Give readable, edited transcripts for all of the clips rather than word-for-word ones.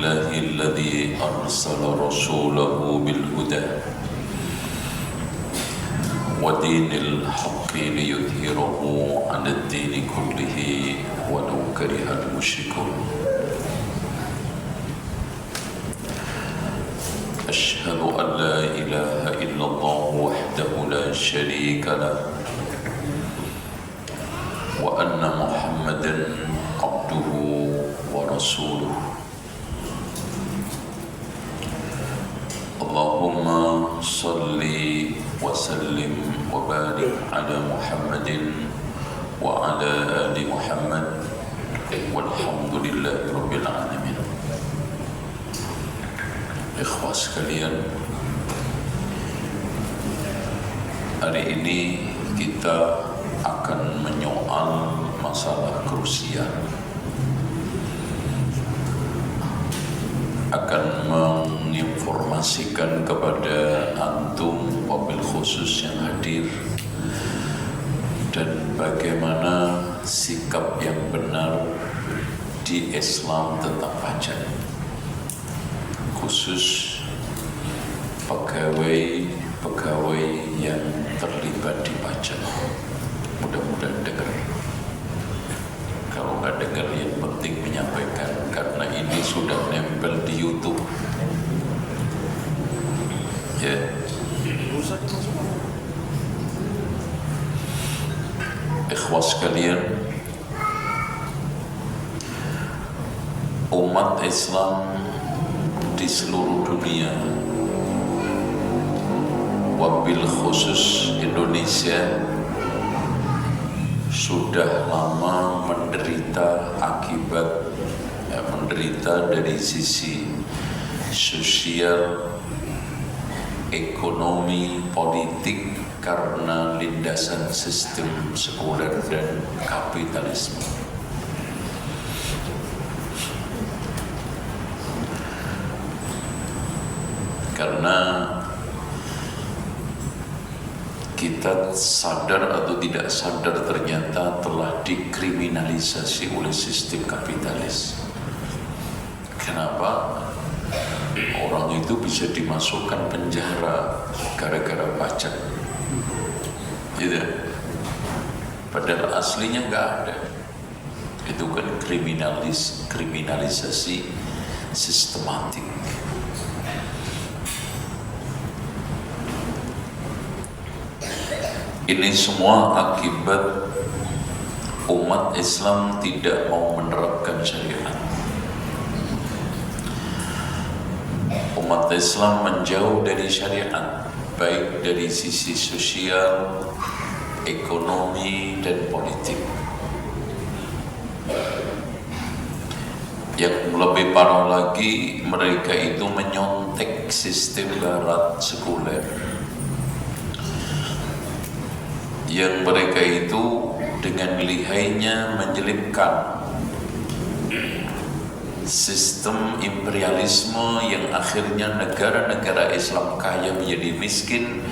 لله الذي أرسل رسوله بالهدى ودين الحق ليظهره على الدين كله ولو كره المشركون. أشهد أن لا إله إلا الله وحده لا شريك له وأن محمدا عبده ورسوله. اللهم صل وسلم وبارك على محمد وعلى آل محمد والحمد لله رب العالمين. Ikhwah sekalian, hari ini kita akan menyoal masalah krusial, akan menginformasikan kepada antum wabil khusus yang hadir dan bagaimana sikap yang benar di Islam tentang pajak, khusus pegawai yang terlibat di pajak. Mudah-mudahan dengar. Kalau nggak dengar, yang penting menyampaikan, karena ini sudah nempel di YouTube. Ya. Ikhwah sekalian, umat Islam di seluruh dunia, wabil khusus Indonesia, sudah lama menderita menderita dari sisi sosial, ekonomi, politik karena lindasan sistem sekuler dan kapitalisme. Karena kita sadar atau tidak sadar ternyata telah dikriminalisasi oleh sistem kapitalis. Kenapa? Orang itu bisa dimasukkan penjara gara-gara pajak, gitu. Padahal aslinya nggak ada. Itu kan kriminalisasi sistematik. Ini semua akibat umat Islam tidak mau menerapkan syariat. Umat Islam menjauh dari syariat, baik dari sisi sosial, ekonomi, dan politik. Yang lebih parah lagi, mereka itu menyontek sistem barat sekuler. Yang mereka itu dengan lihainya menyelipkan sistem imperialisme yang akhirnya negara-negara Islam kaya menjadi miskin,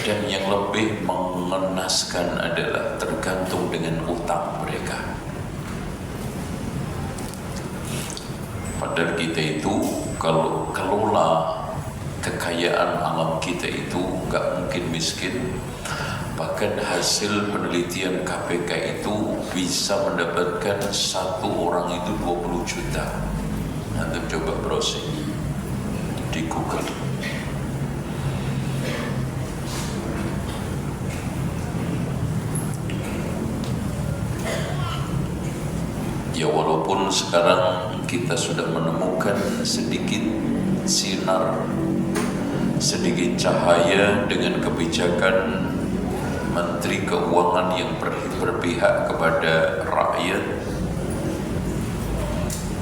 dan yang lebih mengenaskan adalah tergantung dengan utang mereka. Padahal kita itu kalau kelola kekayaan alam kita itu gak mungkin miskin. Bahkan hasil penelitian KPK itu bisa mendapatkan satu orang itu 20 juta. Nanti coba browsing di Google. Ya, walaupun sekarang kita sudah menemukan sedikit sinar, sedikit cahaya dengan kebijakan Menteri Keuangan yang berpihak kepada rakyat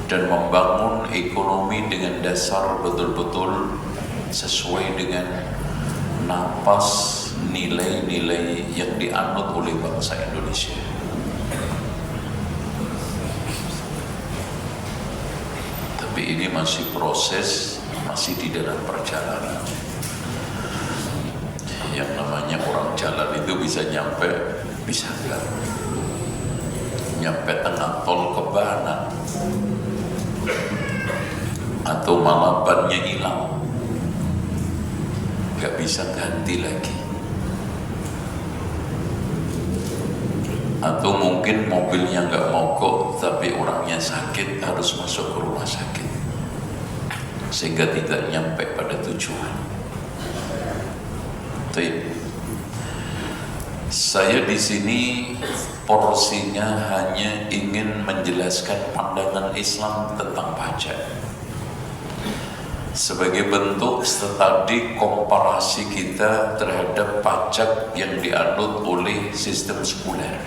dan membangun ekonomi dengan dasar betul-betul sesuai dengan napas nilai-nilai yang dianut oleh bangsa Indonesia. Tapi ini masih proses, masih di dalam perjalanan. Yang namanya orang jalan itu bisa nyampe, bisa enggak. Nyampe tengah tol ke Banan, atau malah bannya hilang, nggak bisa ganti lagi, atau mungkin mobilnya nggak mogok tapi orangnya sakit harus masuk ke rumah sakit sehingga tidak nyampe pada tujuan. Saya di sini porsinya hanya ingin menjelaskan pandangan Islam tentang pajak sebagai bentuk studi komparasi kita terhadap pajak yang dianut oleh sistem sekuler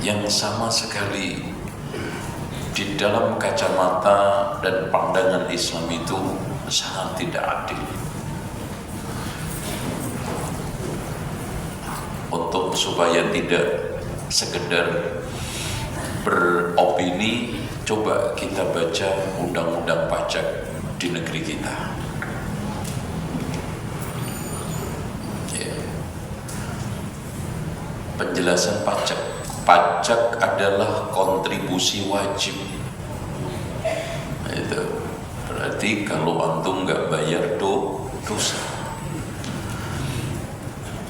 yang sama sekali di dalam kacamata dan pandangan Islam itu sangat tidak adil. Untuk supaya tidak sekedar beropini, coba kita baca undang-undang pajak di negeri kita. Penjelasan pajak. Pajak adalah kontribusi wajib. Itu berarti kalau antum nggak bayar dosa.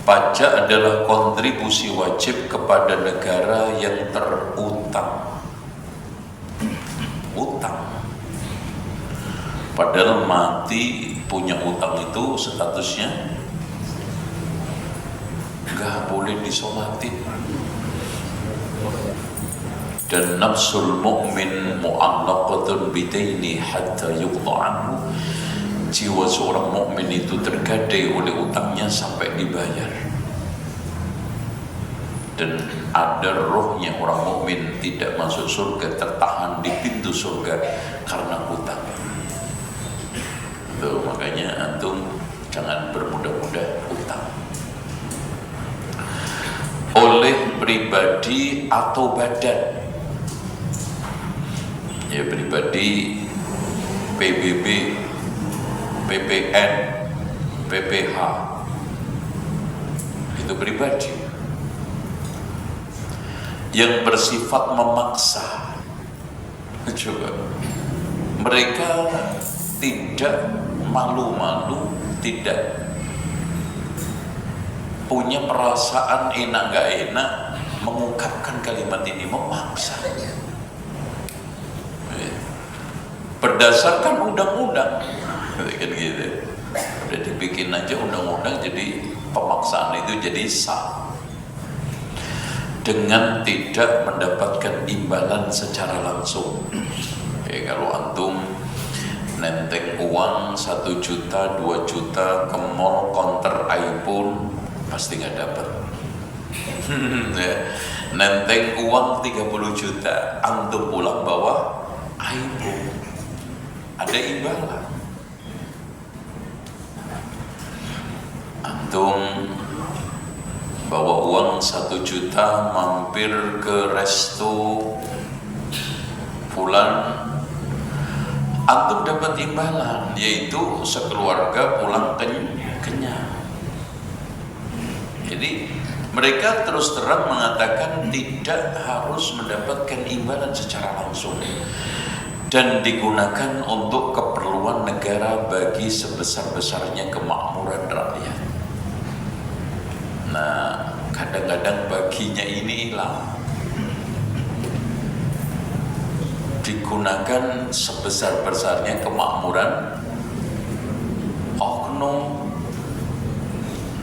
Pajak adalah kontribusi wajib kepada negara yang terutang. Utang. Padahal mati punya utang itu statusnya nggak boleh disolatin. Dan nafsul mu'min mu'allaqatun bidaini hatta yuqda anhu. Jiwa seorang mukmin itu tergadai oleh utangnya sampai dibayar. Dan ada rohnya orang mukmin tidak masuk surga, tertahan di pintu surga karena utang. Tuh, makanya antum jangan bermudah-mudah utang. Oleh pribadi atau badan. Ya, pribadi, PBB, PPN, PPH, itu pribadi yang bersifat memaksa. Coba, mereka tidak malu-malu, tidak punya perasaan enak gak enak mengungkapkan kalimat ini, memaksa. Berdasarkan undang-undang, kan gitu. Udah dibikin aja undang-undang, jadi pemaksaan itu jadi sah dengan tidak mendapatkan imbalan secara langsung. Kalau antum nenteng uang 1 juta, 2 juta ke mall counter iPhone pasti nggak dapat. Nenteng uang 30 juta, antum pulang bawa iPhone, ada imbalan. Antum bawa uang 1 juta mampir ke resto fulan, antum dapat imbalan, yaitu sekeluarga pulang kenyang. Jadi mereka terus terang mengatakan tidak harus mendapatkan imbalan secara langsung dan digunakan untuk keperluan negara bagi sebesar-besarnya kemakmuran rakyat. Nah, kadang-kadang baginya ini hilang, digunakan sebesar-besarnya kemakmuran oknum.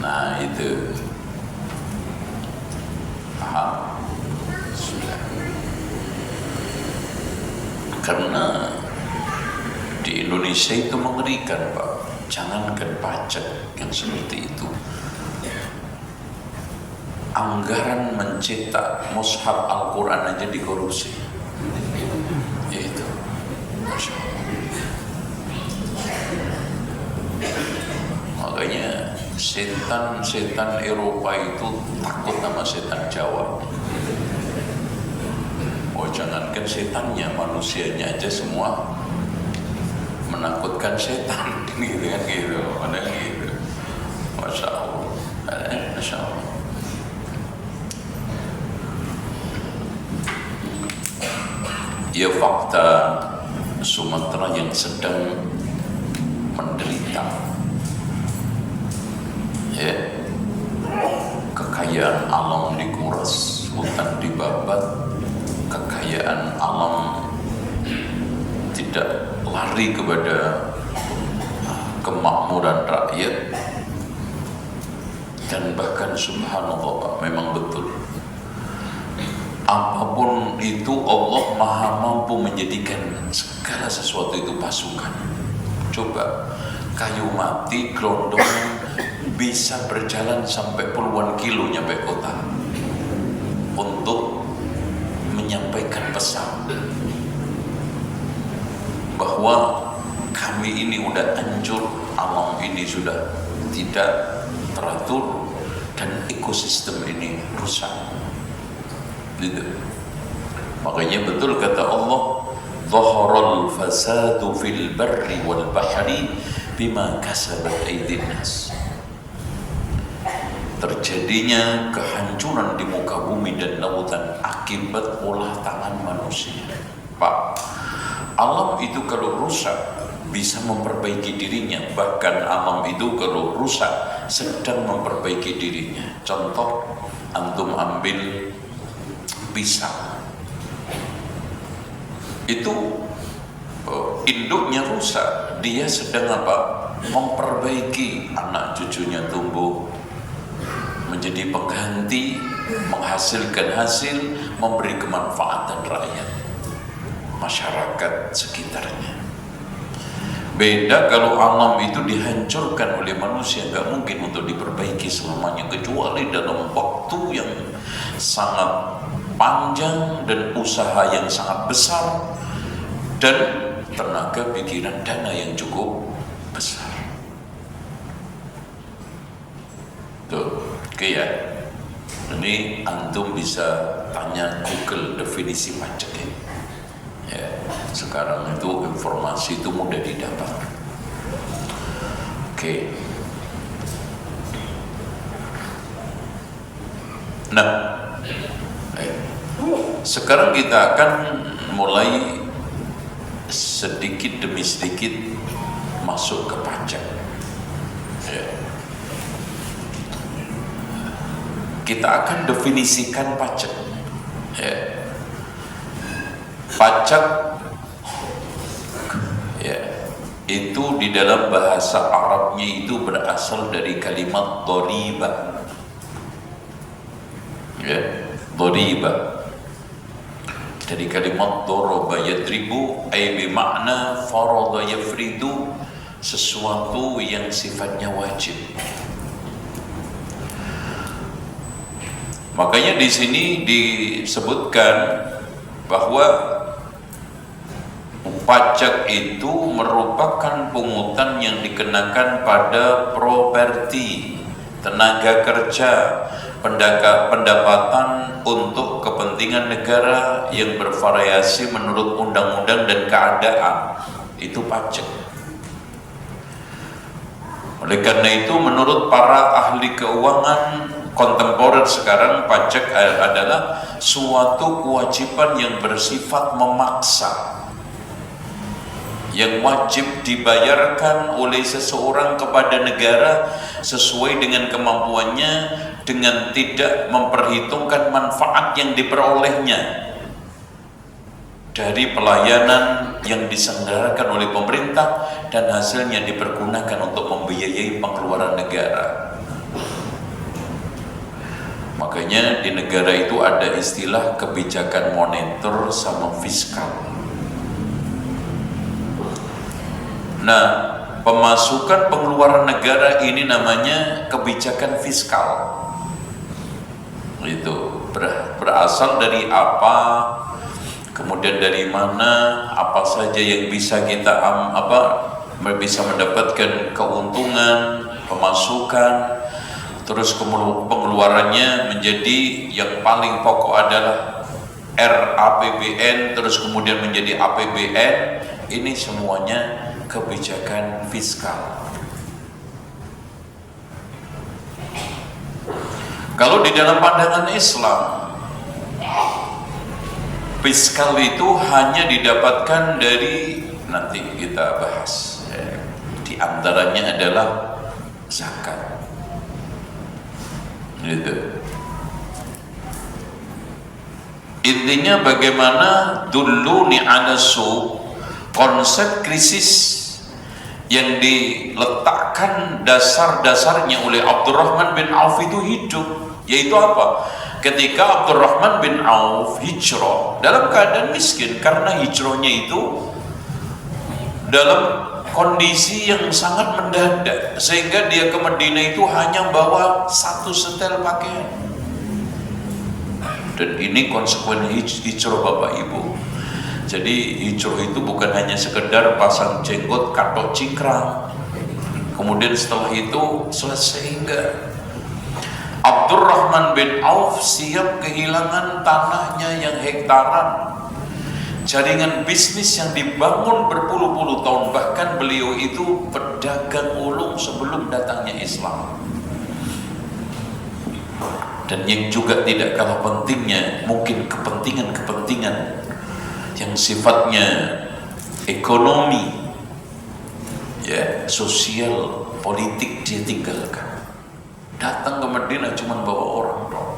Nah, itu paham? Sudah. Karena di Indonesia itu mengerikan, Pak. Jangankan pajak yang seperti itu, anggaran mencetak mushaf Al-Quran aja dikorupsi. Itu Masya Allah. Makanya setan Eropa itu takut sama setan Jawa. Oh, jangankan setannya, manusianya aja semua menakutkan setan. Gitu kan, gitu. Ada gitu. Masya Allah. Masya Allah. Ya, fakta Sumatera yang sedang menderita, ya, kekayaan alam dikuras, hutan dibabat, kekayaan alam tidak lari kepada kemakmuran rakyat. Dan bahkan subhanallah Pak, memang betul, apapun itu Allah maha mampu menjadikan segala sesuatu itu pasukan. Coba kayu mati gelondong bisa berjalan sampai puluhan kilo nyampe kota untuk menyampaikan pesan bahwa kami ini udah hancur, alam ini sudah tidak teratur dan ekosistem ini rusak. Gitu. Makanya betul kata Allah, "Dhaharal fasadu fil barri wal bahri bima kasabat aydin nas." Terjadinya kehancuran di muka bumi dan lautan akibat olah tangan manusia. Pak, alam itu kalau rusak bisa memperbaiki dirinya, bahkan alam itu kalau rusak sedang memperbaiki dirinya. Contoh, antum ambil pisang, itu induknya rusak, dia sedang apa? Memperbaiki, anak cucunya tumbuh menjadi pengganti, menghasilkan hasil, memberi kemanfaatan rakyat, masyarakat sekitarnya. Beda kalau alam itu dihancurkan oleh manusia, nggak mungkin untuk diperbaiki selamanya, kecuali dalam waktu yang sangat panjang dan usaha yang sangat besar dan tenaga pikiran dana yang cukup besar. Tuh, oke ya. Ini antum bisa tanya Google definisi pajak ini. Ya, sekarang itu informasi itu mudah didapat. Oke. Nah, sekarang kita akan mulai sedikit demi sedikit masuk ke pajak. Ya. Kita akan definisikan pajak. Ya. Pajak, ya, itu di dalam bahasa Arabnya itu berasal dari kalimat dhariba. Ya, dhariba. Dari kalimat dharaba yadribu ay bimakna farada yafridu, sesuatu yang sifatnya wajib. Makanya di sini disebutkan bahwa pajak itu merupakan pungutan yang dikenakan pada properti, tenaga kerja, pendapatan untuk kepentingan negara yang bervariasi menurut undang-undang dan keadaan. Itu pajak. Oleh karena itu menurut para ahli keuangan kontemporer sekarang, pajak adalah suatu kewajiban yang bersifat memaksa, yang wajib dibayarkan oleh seseorang kepada negara sesuai dengan kemampuannya, dengan tidak memperhitungkan manfaat yang diperolehnya dari pelayanan yang diselenggarakan oleh pemerintah dan hasilnya dipergunakan untuk membiayai pengeluaran negara. Makanya di negara itu ada istilah kebijakan moneter sama fiskal. Nah, pemasukan pengeluaran negara ini namanya kebijakan fiskal. Itu berasal dari apa, kemudian dari mana, apa saja yang bisa kita bisa mendapatkan keuntungan, pemasukan, terus pengeluarannya menjadi yang paling pokok adalah RAPBN, terus kemudian menjadi APBN. Ini semuanya kebijakan fiskal. Kalau di dalam pandangan Islam, Fiskal itu hanya didapatkan dari, nanti kita bahas ya. Di antaranya adalah zakat gitu. Intinya bagaimana duluni ala su, konsep krisis yang diletakkan dasar-dasarnya oleh Abdurrahman bin Auf itu hidup, yaitu apa? Ketika Abdurrahman bin Auf hijrah dalam keadaan miskin, karena hijrahnya itu dalam kondisi yang sangat mendadak, sehingga dia ke Madinah itu hanya bawa satu setel pakaian. Dan ini konsekuensi hijrah Bapak Ibu. Jadi hijrah itu bukan hanya sekedar pasang jenggot, katok cingkrang, kemudian setelah itu selesai, enggak. Abdurrahman bin Auf siap kehilangan tanahnya yang hektaran, jaringan bisnis yang dibangun berpuluh-puluh tahun, bahkan beliau itu pedagang ulung sebelum datangnya Islam. Dan yang juga tidak kalah pentingnya, mungkin kepentingan-kepentingan yang sifatnya ekonomi ya, sosial, politik dia tinggalkan. Datang ke Madinah cuma bawa orang dong.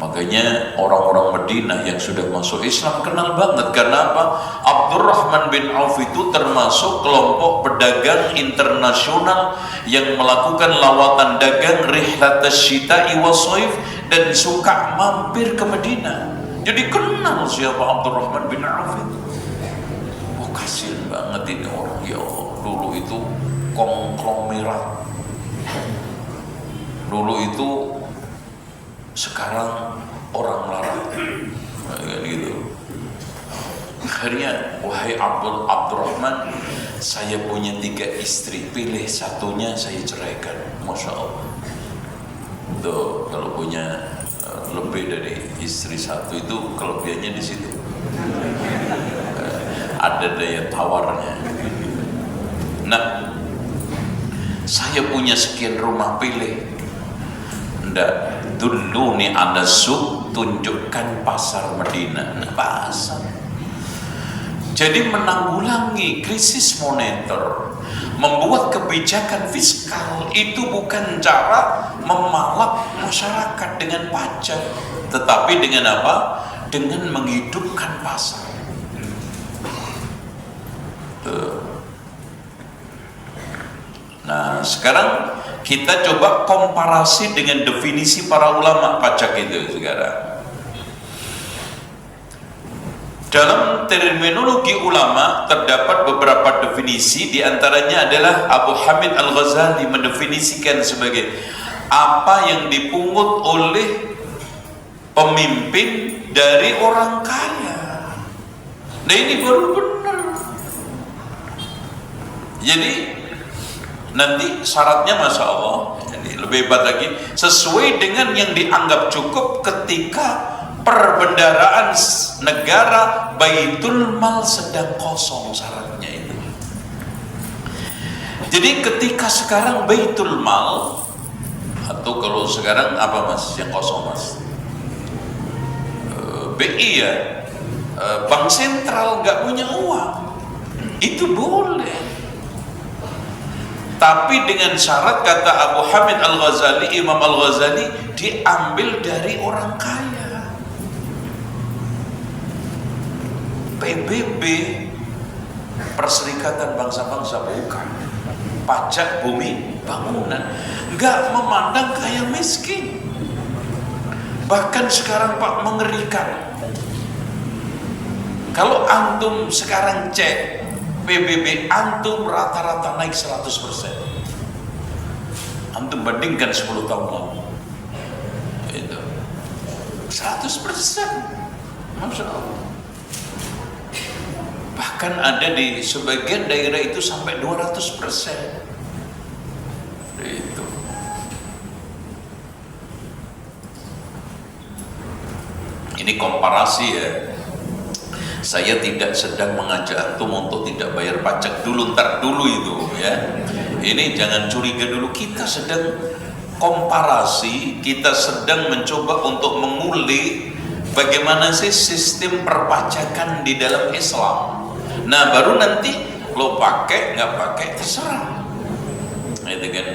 Makanya orang-orang Madinah yang sudah masuk Islam kenal banget. Karena apa? Abdurrahman bin Auf itu termasuk kelompok pedagang internasional yang melakukan lawatan dagang rihlat asyita'i wa shaif, dan suka mampir ke Madinah. Jadi kenal siapa Abdurrahman bin Auf itu. Oh, kasihan banget ini orang, ya Allah. Dulu itu konglomerat, dulu itu, sekarang orang melarat gitu. Akhirnya, wahai Abdurrahman, saya punya 3 istri, pilih satunya saya ceraikan. Masya Allah. Tuh, kalau punya lebih dari istri satu itu kelebihannya di situ. Ada daya tawarnya. Nah, saya punya sekian rumah, pilih. Ndak, duluni ala suq, tunjukkan pasar Madinah. Nah, pasar. Jadi menanggulangi krisis moneter, membuat kebijakan fiskal itu bukan cara memalak masyarakat dengan pajak, tetapi dengan apa? Dengan menghidupkan pasar. Nah, sekarang kita coba komparasi dengan definisi para ulama pajak itu sekarang. Dalam terminologi ulama terdapat beberapa definisi, diantaranya adalah Abu Hamid Al-Ghazali mendefinisikan sebagai apa yang dipungut oleh pemimpin dari orang kaya. Nah, ini baru benar. Jadi nanti syaratnya Masya Allah, jadi lebih hebat lagi, sesuai dengan yang dianggap cukup ketika perbendaharaan negara Baitul Mal sedang kosong, syaratnya itu. Jadi ketika sekarang Baitul Mal, atau kalau sekarang apa Mas yang kosong Mas? BI ya, Bank Sentral nggak punya uang, itu boleh. Tapi dengan syarat, kata Abu Hamid Al-Ghazali, Imam Al-Ghazali, diambil dari orang kaya. PBB, Perserikatan Bangsa-Bangsa, bukan. Pajak bumi bangunan, nggak memandang kaya miskin. Bahkan sekarang Pak, mengerikan. Kalau antum sekarang cek PBB antum rata-rata naik 100%. Antum bandingkan 10 tahun lalu. Itu 100%. Masya Allah. Bahkan ada di sebagian daerah itu sampai 200%. Itu. Ini komparasi ya. Saya tidak sedang mengajak antum untuk tidak bayar pajak dulu, ntar dulu itu ya. Ini jangan curiga dulu, kita sedang komparasi, kita sedang mencoba untuk mengulik bagaimana sih sistem perpajakan di dalam Islam. Nah baru nanti lo pakai nggak pakai terserah. Itu kan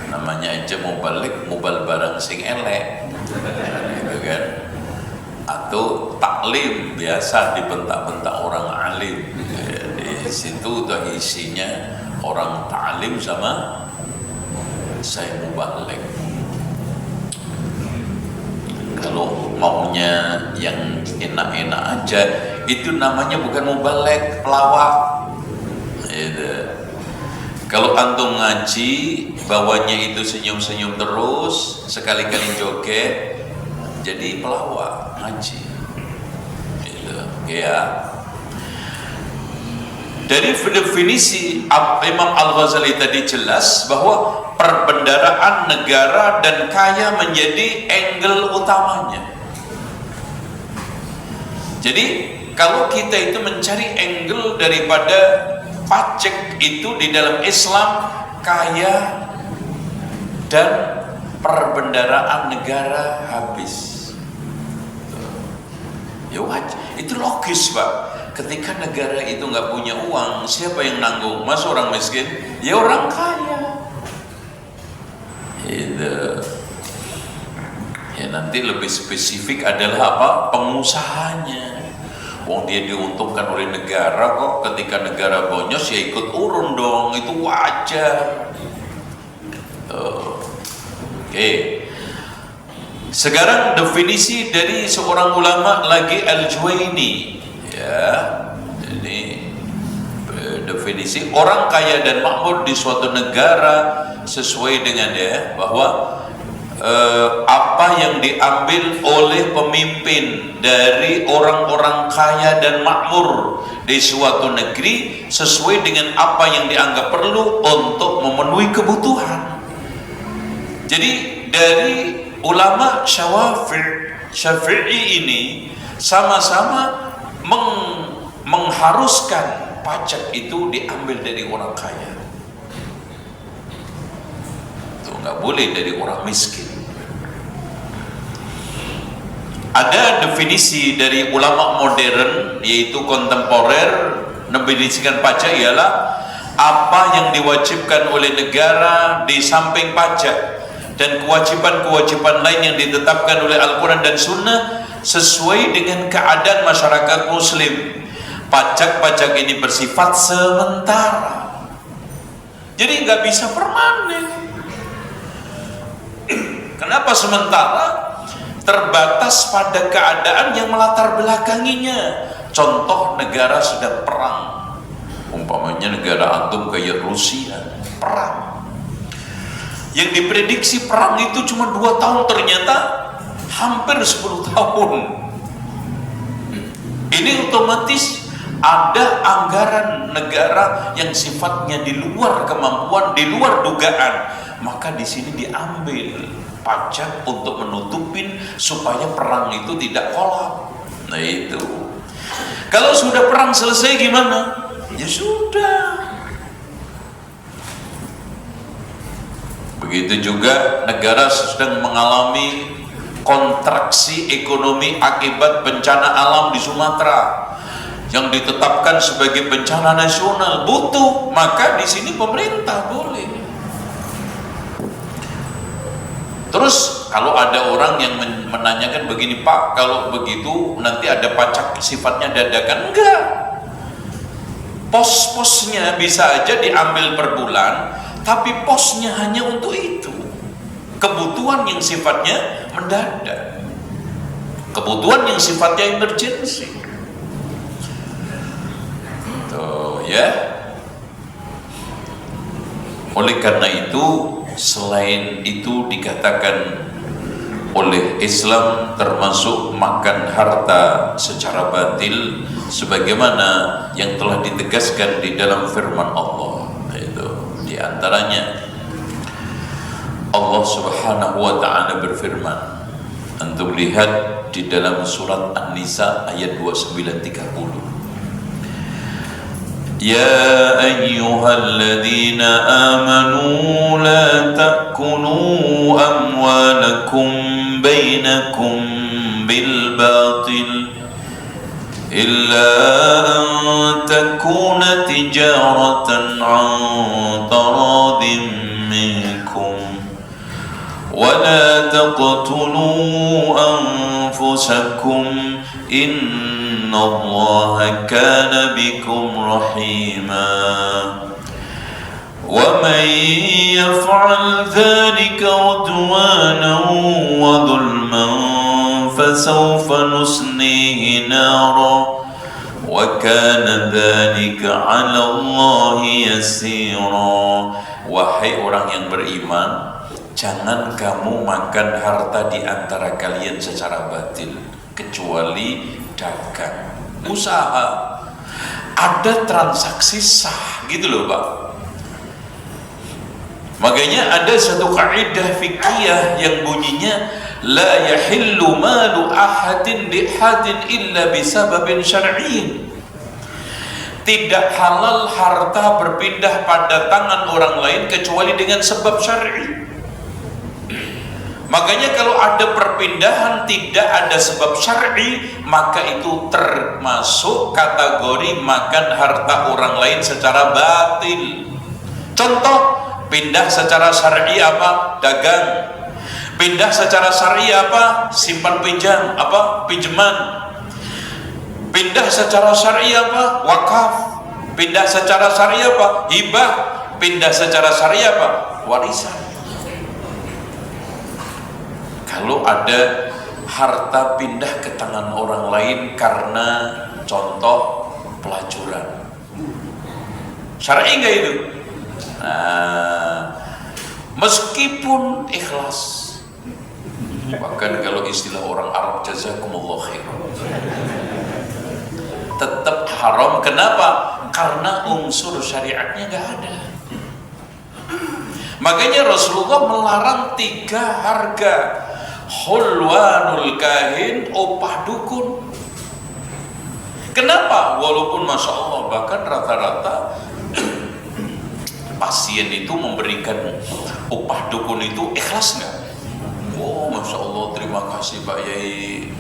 namanya aja mubal barang sing elek, gitu kan. Atau taklim biasa dibentak-bentak orang alim. Di situ udah isinya orang taklim sama saya mubalik. Kalau maunya yang enak-enak aja, itu namanya bukan mubalik, pelawak. Kalau antum ngaji, bawanya itu senyum-senyum terus, sekali-kali joget, jadi pelawak ngaji. Ya. Dari definisi Imam Al-Ghazali tadi jelas bahwa perbendaharaan negara dan kaya menjadi angle utamanya. Jadi kalau kita itu mencari angle daripada pajak itu di dalam Islam, kaya dan perbendaharaan negara habis. Ya wajib, itu logis Pak. Ketika negara itu nggak punya uang, siapa yang nanggung? Masa orang miskin? Ya orang kaya. Itu. Ya nanti lebih spesifik adalah apa? Pengusahanya. Wong dia diuntungkan oleh negara kok. Ketika negara bonyos ya ikut urun dong. Itu wajar. Oke. Sekarang definisi dari seorang ulama lagi Al-Juwaini. Ya, ini definisi orang kaya dan makmur di suatu negara sesuai dengan ya bahwa apa yang diambil oleh pemimpin dari orang-orang kaya dan makmur di suatu negeri sesuai dengan apa yang dianggap perlu untuk memenuhi kebutuhan. Jadi dari ulama Syafi'i ini sama-sama mengharuskan pajak itu diambil dari orang kaya. Itu nggak boleh dari orang miskin. Ada definisi dari ulama modern yaitu kontemporer mendefinisikan pajak ialah apa yang diwajibkan oleh negara di samping pajak dan kewajiban-kewajiban lain yang ditetapkan oleh Al-Quran dan Sunnah sesuai dengan keadaan masyarakat muslim. Pajak-pajak ini bersifat sementara, jadi nggak bisa permanen. Kenapa sementara? Terbatas pada keadaan yang melatar belakanginya. Contoh negara sedang perang, umpamanya negara antum kayak Rusia perang, yang diprediksi perang itu cuma 2 tahun, ternyata hampir 10 tahun. Ini otomatis ada anggaran negara yang sifatnya di luar kemampuan, di luar dugaan. Maka di sini diambil pajak untuk menutupin supaya perang itu tidak kolap. Nah itu. Kalau sudah perang selesai gimana? Ya sudah. Begitu juga negara sedang mengalami kontraksi ekonomi akibat bencana alam di Sumatera yang ditetapkan sebagai bencana nasional, butuh, maka di sini pemerintah boleh. Terus kalau ada orang yang menanyakan begini, Pak, kalau begitu nanti ada pajak sifatnya dadakan? Enggak. Pos-posnya bisa aja diambil per bulan, tapi posnya hanya untuk itu. Kebutuhan yang sifatnya mendadak, kebutuhan yang sifatnya emergensi. Tuh ya. Oleh karena itu, selain itu dikatakan oleh Islam termasuk makan harta secara batil, sebagaimana yang telah ditegaskan di dalam firman Allah. Itu diantaranya Allah Subhanahu wa ta'ala berfirman, antum lihat di dalam surat An-Nisa ayat 29-30. Ya ayyuhalladzina amanu la ta'kulu amwalakum bainakum bil بالباطل إلا أن تكون تجارة عن تراض منكم ولا تقتلوا أنفسكم إن الله كان بكم رحيما ومن يفعل ذلك عدوانا وظلما فسوف نصليه نارا وكان ذلك على الله يسيرا. Wahai orang yang beriman, jangan kamu makan harta di antara kalian secara batil kecuali dagang, usaha, ada transaksi sah gitu loh Pak. Makanya ada satu kaidah fikih yang bunyinya la yahillu malu ahadin li hadin illa bisababin syar'iyyin. Tidak halal harta berpindah pada tangan orang lain kecuali dengan sebab syar'i. Makanya kalau ada perpindahan tidak ada sebab syar'i, maka itu termasuk kategori makan harta orang lain secara batil. Contoh, pindah secara syar'i apa? Dagang. Pindah secara syar'i apa? Simpan pinjam, apa? Pinjaman. Pindah secara syar'i apa? Wakaf. Pindah secara syar'i apa? Hibah. Pindah secara syar'i apa? Warisan. Kalau ada harta pindah ke tangan orang lain karena contoh pelacuran, syar'i enggak itu? Nah, meskipun ikhlas, bahkan kalau istilah orang Arab jazakumullah khairan, tetap haram. Kenapa? Karena unsur syariatnya nggak ada. Makanya Rasulullah melarang 3 harga: hulwanul kahin, opah dukun. Kenapa? Walaupun Masya Allah bahkan rata-rata pasien itu memberikan upah dukun itu ikhlas nggak? Oh Masya Allah, terima kasih Pak Yai.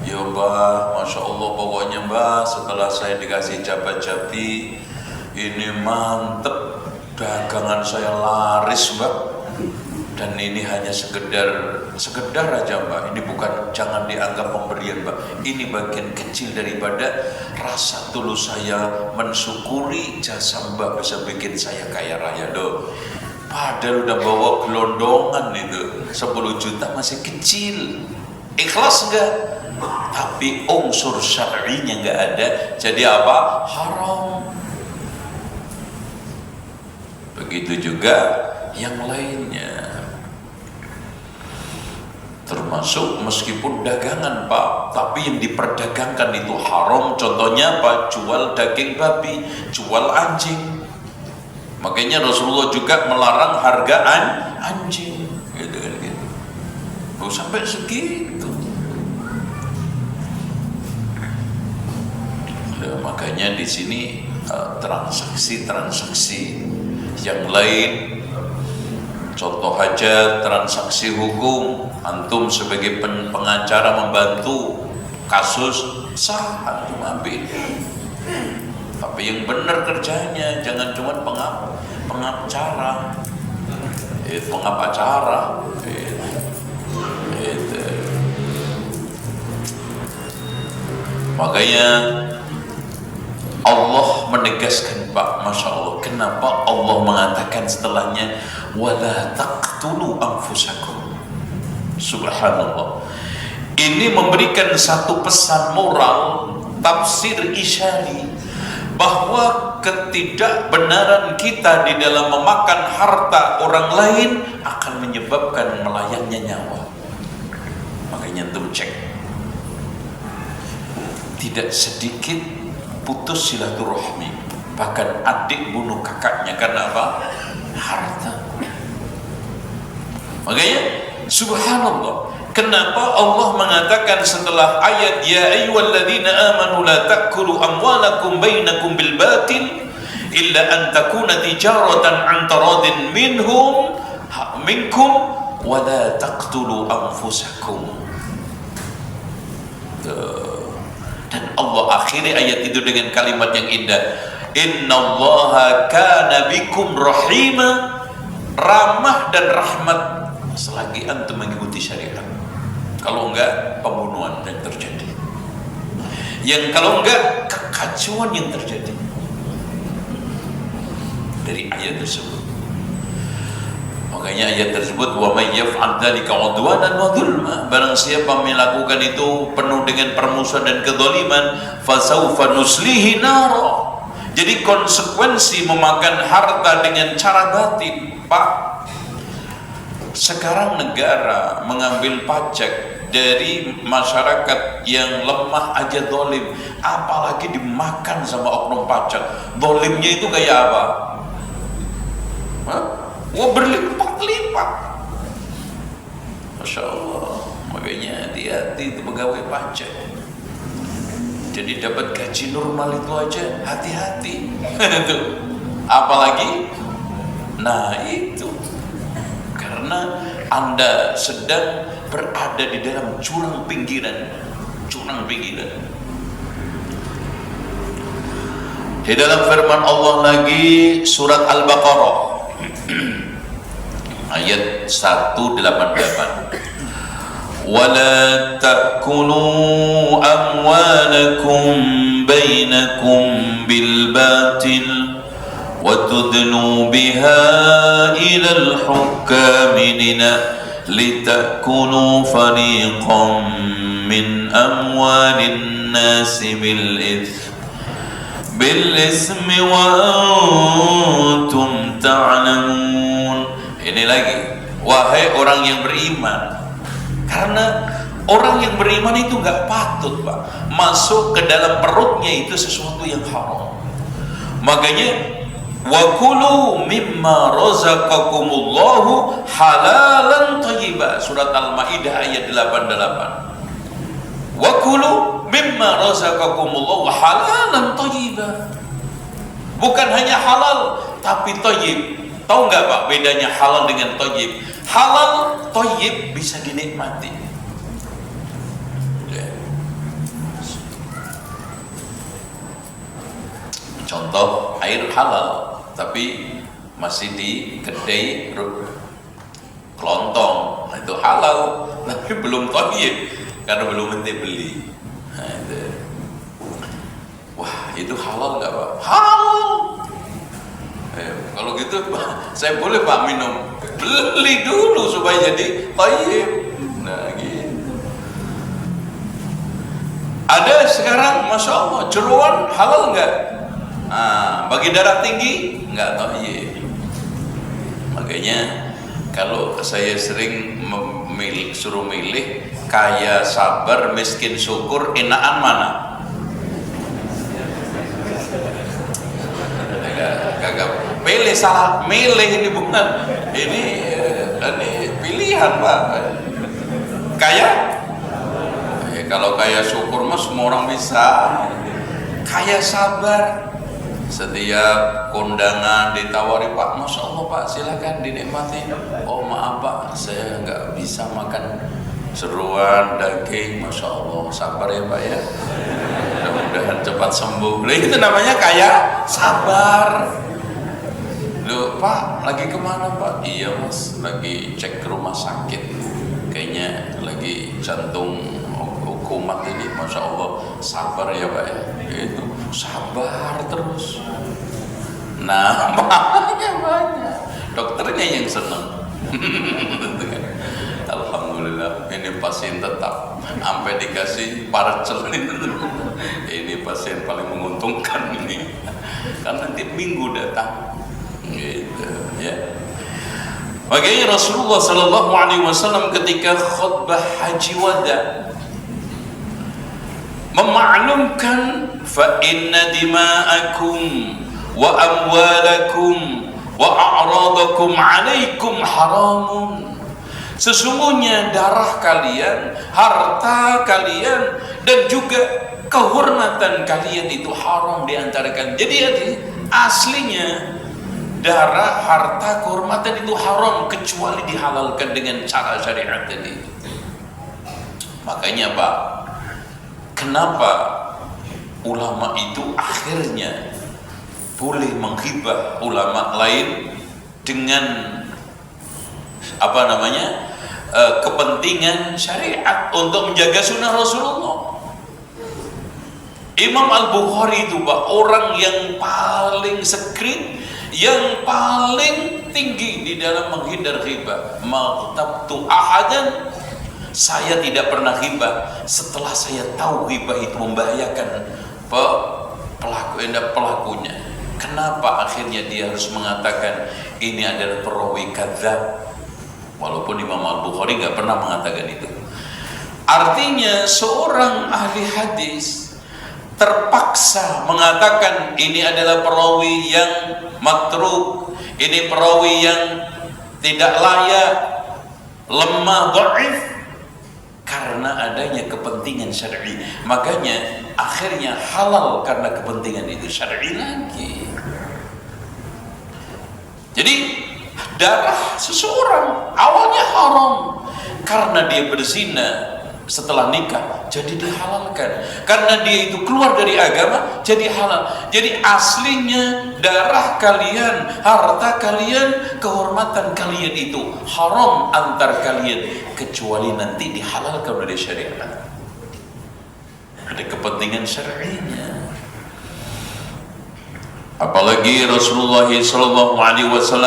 Ya Mbah, Masya Allah, pokoknya Mbah setelah saya dikasih jabat-jabi ini mantep, dagangan saya laris Mbak. Dan ini hanya sekedar aja Mbak, ini bukan, jangan dianggap pemberian Mbak, ini bagian kecil daripada rasa tulus saya mensyukuri jasa Mbak bisa bikin saya kaya raya doh. Padahal udah bawa gelondongan itu 10 juta masih kecil, ikhlas enggak? Tapi unsur syar'inya enggak ada, jadi apa? Haram. Begitu juga yang lainnya, termasuk meskipun dagangan Pak, tapi yang diperdagangkan itu haram. Contohnya apa? Jual daging babi, jual anjing. Makanya Rasulullah juga melarang harga anjing, gitu kan gitu. Oh, sampai segitu. Ya, makanya di sini transaksi yang lain. Contoh aja transaksi hukum, antum sebagai pengacara membantu kasus sah, antum ambil. Tapi yang benar kerjanya, jangan cuma pengacara, pengacara. Makanya Allah menegaskan Pak, Masya Allah, kenapa Allah mengatakan setelahnya wala taqtulu anfusakum. Subhanallah, ini memberikan satu pesan moral, tafsir isyari, bahwa ketidakbenaran kita di dalam memakan harta orang lain akan menyebabkan melayangnya nyawa. Makanya antum cek, tidak sedikit putus silaturahmi, bahkan adik bunuh kakaknya karena apa? Harta. Makanya subhanallah, kenapa Allah mengatakan setelah ayat ya ayyuhalladzina amanu la ta'kulu amwalakum bainakum bil batil illa an takuna tijaratan an taradin minkum wa la taqtulu anfusakum. Allah akhiri ayat itu dengan kalimat yang indah, innallaha kana bikum rahima, ramah dan rahmat selagi antum mengikuti syariat. Kalau enggak, pembunuhan yang terjadi, yang kalau enggak, kekacauan yang terjadi. Dari ayat tersebut, makanya ayat tersebut, wa may yaf'al dzalika 'udwanan wa dzulma, barang siapa melakukan itu penuh dengan permusuhan dan kezaliman, fasaufa nuslihi nara. Jadi konsekuensi memakan harta dengan cara batin, Pak. Sekarang negara mengambil pajak dari masyarakat yang lemah aja dolim, apalagi dimakan sama oknum pajak. Dolimnya itu kayak apa? Wah, berlipat-lipat. Masya Allah. Makanya hati-hati itu pegawai pajak. Jadi dapat gaji normal itu aja hati-hati. Apalagi, nah itu karena Anda sedang berada di dalam jurang pinggiran. Di dalam firman Allah lagi surat Al-Baqarah ayat 188, wala ta'kulu amwalakum bainakum bil batil وَتُدْنُوا بِهَا إِلَى الْحُكَّامِ لِتَأْكُلُوا فَرِيقًا مِنْ أَمْوَالِ النَّاسِ بِالْإِثْمِ وَأَنْتُمْ تَعْلَمُونَ. Ini lagi, wahai orang yang beriman, karena orang yang beriman itu gak patut, Pak, masuk ke dalam perutnya itu sesuatu yang haram. Makanya wa kulu mimma razaqakumullahu halalan thayyiba, surat Al-Maidah ayat 88. Wa kulu mimma razaqakumullahu halalan thayyiba, bukan hanya halal tapi thayyib. Tahu nggak Pak bedanya halal dengan thayyib? Halal thayyib bisa dinikmati. Contoh air halal tapi masih di kedai kelontong, itu halal tapi belum thayyib karena belum ente beli. Nah, itu. Wah, itu halal nggak Pak? Halal. Kalau gitu saya boleh Pak minum, beli dulu supaya jadi thayyib. Nah gitu. Ada sekarang Masya Allah jeruan halal nggak? Nah, bagi darah tinggi nggak thayyib. Makanya kalau saya sering suruh milih kaya sabar miskin syukur, enakan mana? Kagak pilih, salah milih ini, bukan ini pilihan Pak. Kaya kalau kaya syukur mah semua orang bisa. Kaya sabar, setiap kondangan ditawari, Pak, Masya Allah Pak silakan dinikmati. Oh maaf Pak, saya nggak bisa makan seruan daging. Masya Allah, sabar ya Pak ya, mudah-mudahan cepat sembuh. Nah, itu namanya kaya sabar. Loh Pak, lagi kemana Pak? Iya Mas, lagi cek ke rumah sakit, kayaknya lagi jantung kumat ini. Masya Allah, sabar ya Pak ya. Itu sabar terus. Nah banyak dokternya yang senang. Alhamdulillah, ini pasien tetap sampai dikasih parcel. Ini pasien paling menguntungkan ini, karena nanti minggu datang gitu ya. Makanya Rasulullah Sallallahu Alaihi Wasallam ketika khutbah haji wada memaklumkan, fa inna dima'akum wa amwalakum wa a'radakum alaikum haramun. Sesungguhnya darah kalian, harta kalian, dan juga kehormatan kalian itu haram di antara kalian. Jadi aslinya darah, harta, kehormatan itu haram kecuali dihalalkan dengan cara syariat tadi. Makanya Pak, kenapa ulama itu akhirnya boleh menghibah ulama lain dengan kepentingan syariat untuk menjaga sunnah Rasulullah. Imam Al-Bukhari itu Pak, orang yang paling sekrit, yang paling tinggi di dalam menghindar ghibah. Maqtabtu ahadan, saya tidak pernah ghibah setelah saya tahu ghibah itu membahayakan pelakunya. Kenapa akhirnya dia harus mengatakan ini adalah perawi kadzab, walaupun Imam Al-Bukhari nggak pernah mengatakan itu. Artinya seorang ahli hadis terpaksa mengatakan ini adalah perawi yang matruk, ini perawi yang tidak layak, lemah, dhaif, karena adanya kepentingan syar'i. Makanya akhirnya halal karena kepentingan itu syar'i lagi. Jadi darah seseorang awalnya haram karena dia berzina, setelah nikah jadi dihalalkan, karena dia itu keluar dari agama jadi halal. Jadi aslinya darah kalian, harta kalian, kehormatan kalian itu haram antar kalian, kecuali nanti dihalalkan oleh syariat. Ada kepentingan syar'inya. Apalagi Rasulullah SAW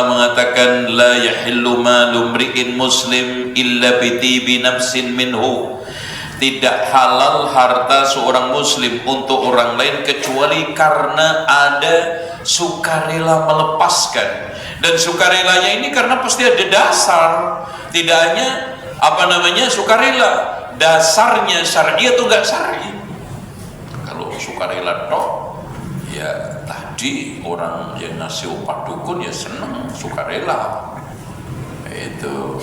mengatakan la yahillu malu mri'in muslim illa bitibi nafsin minhu. Tidak halal harta seorang muslim untuk orang lain kecuali karena ada sukarela melepaskan. Dan sukarelanya ini karena pasti ada dasar, tidak hanya sukarela, dasarnya syar'i atau enggak syar'i. Kalau sukarela toh ya tadi orang yang ngasih upah dukun ya senang sukarela itu.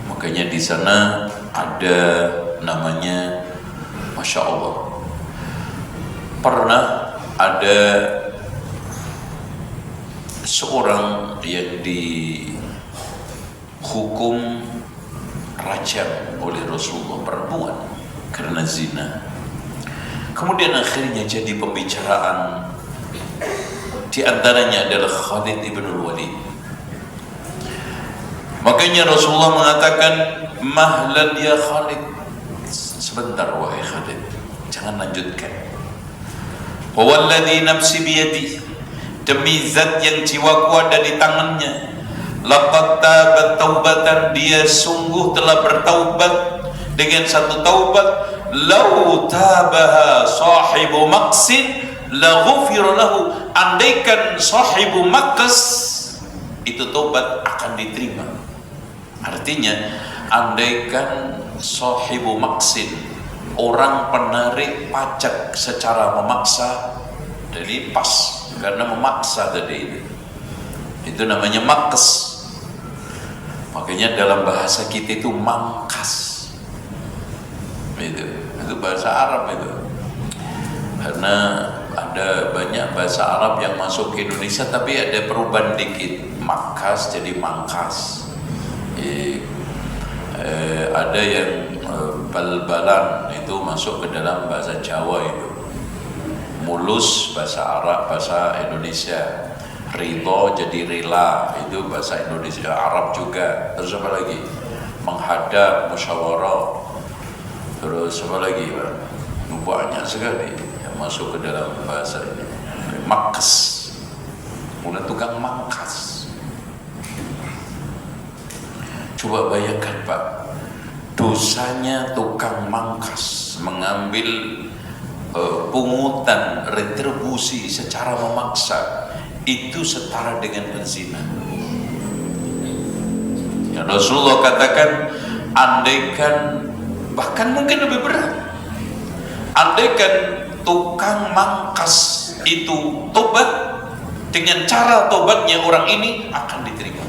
Makanya di sana ada namanya, Masya Allah, pernah ada seorang yang dihukum rajam oleh Rasulullah, perempuan, karena zina. Kemudian akhirnya jadi pembicaraan, di antaranya adalah Khalid ibn Walid. Makanya Rasulullah mengatakan, mahlan ya Khalid, sebentar wahai Khalid, jangan lanjutkan. Walladzi nafsi biyadi, demi zat yang jiwaku ada di tangannya, laqad tabat taubatan, dia sungguh telah bertaubat dengan satu taubat, lau tabaha sahibu maqsin la ghufira lahu, andaikan sahibu maqs itu taubat akan diterima. Artinya andaikan sahibu maqsin, orang penarik pajak secara memaksa, jadi pas karena memaksa tadi itu namanya maqs. Makanya dalam bahasa kita itu mangkas, itu bahasa Arab itu, karena ada banyak bahasa Arab yang masuk ke Indonesia tapi ada perubahan dikit, mangkas jadi mangkas. Ada yang bal-balan itu masuk ke dalam bahasa Jawa itu, mulus bahasa Arab, bahasa Indonesia, ridho jadi rela itu bahasa Indonesia, Arab juga. Terus apa lagi? Menghadap, musyawarah, terus apa lagi? Banyak sekali yang masuk ke dalam bahasa ini. Mangkas, mulai tukang mangkas. Coba bayangkan Pak, dosanya tukang mangkas mengambil pungutan retribusi secara memaksa itu setara dengan penzina. Ya, Rasulullah katakan andaikan, bahkan mungkin lebih berat, andaikan tukang mangkas itu tobat, dengan cara tobatnya orang ini akan diterima.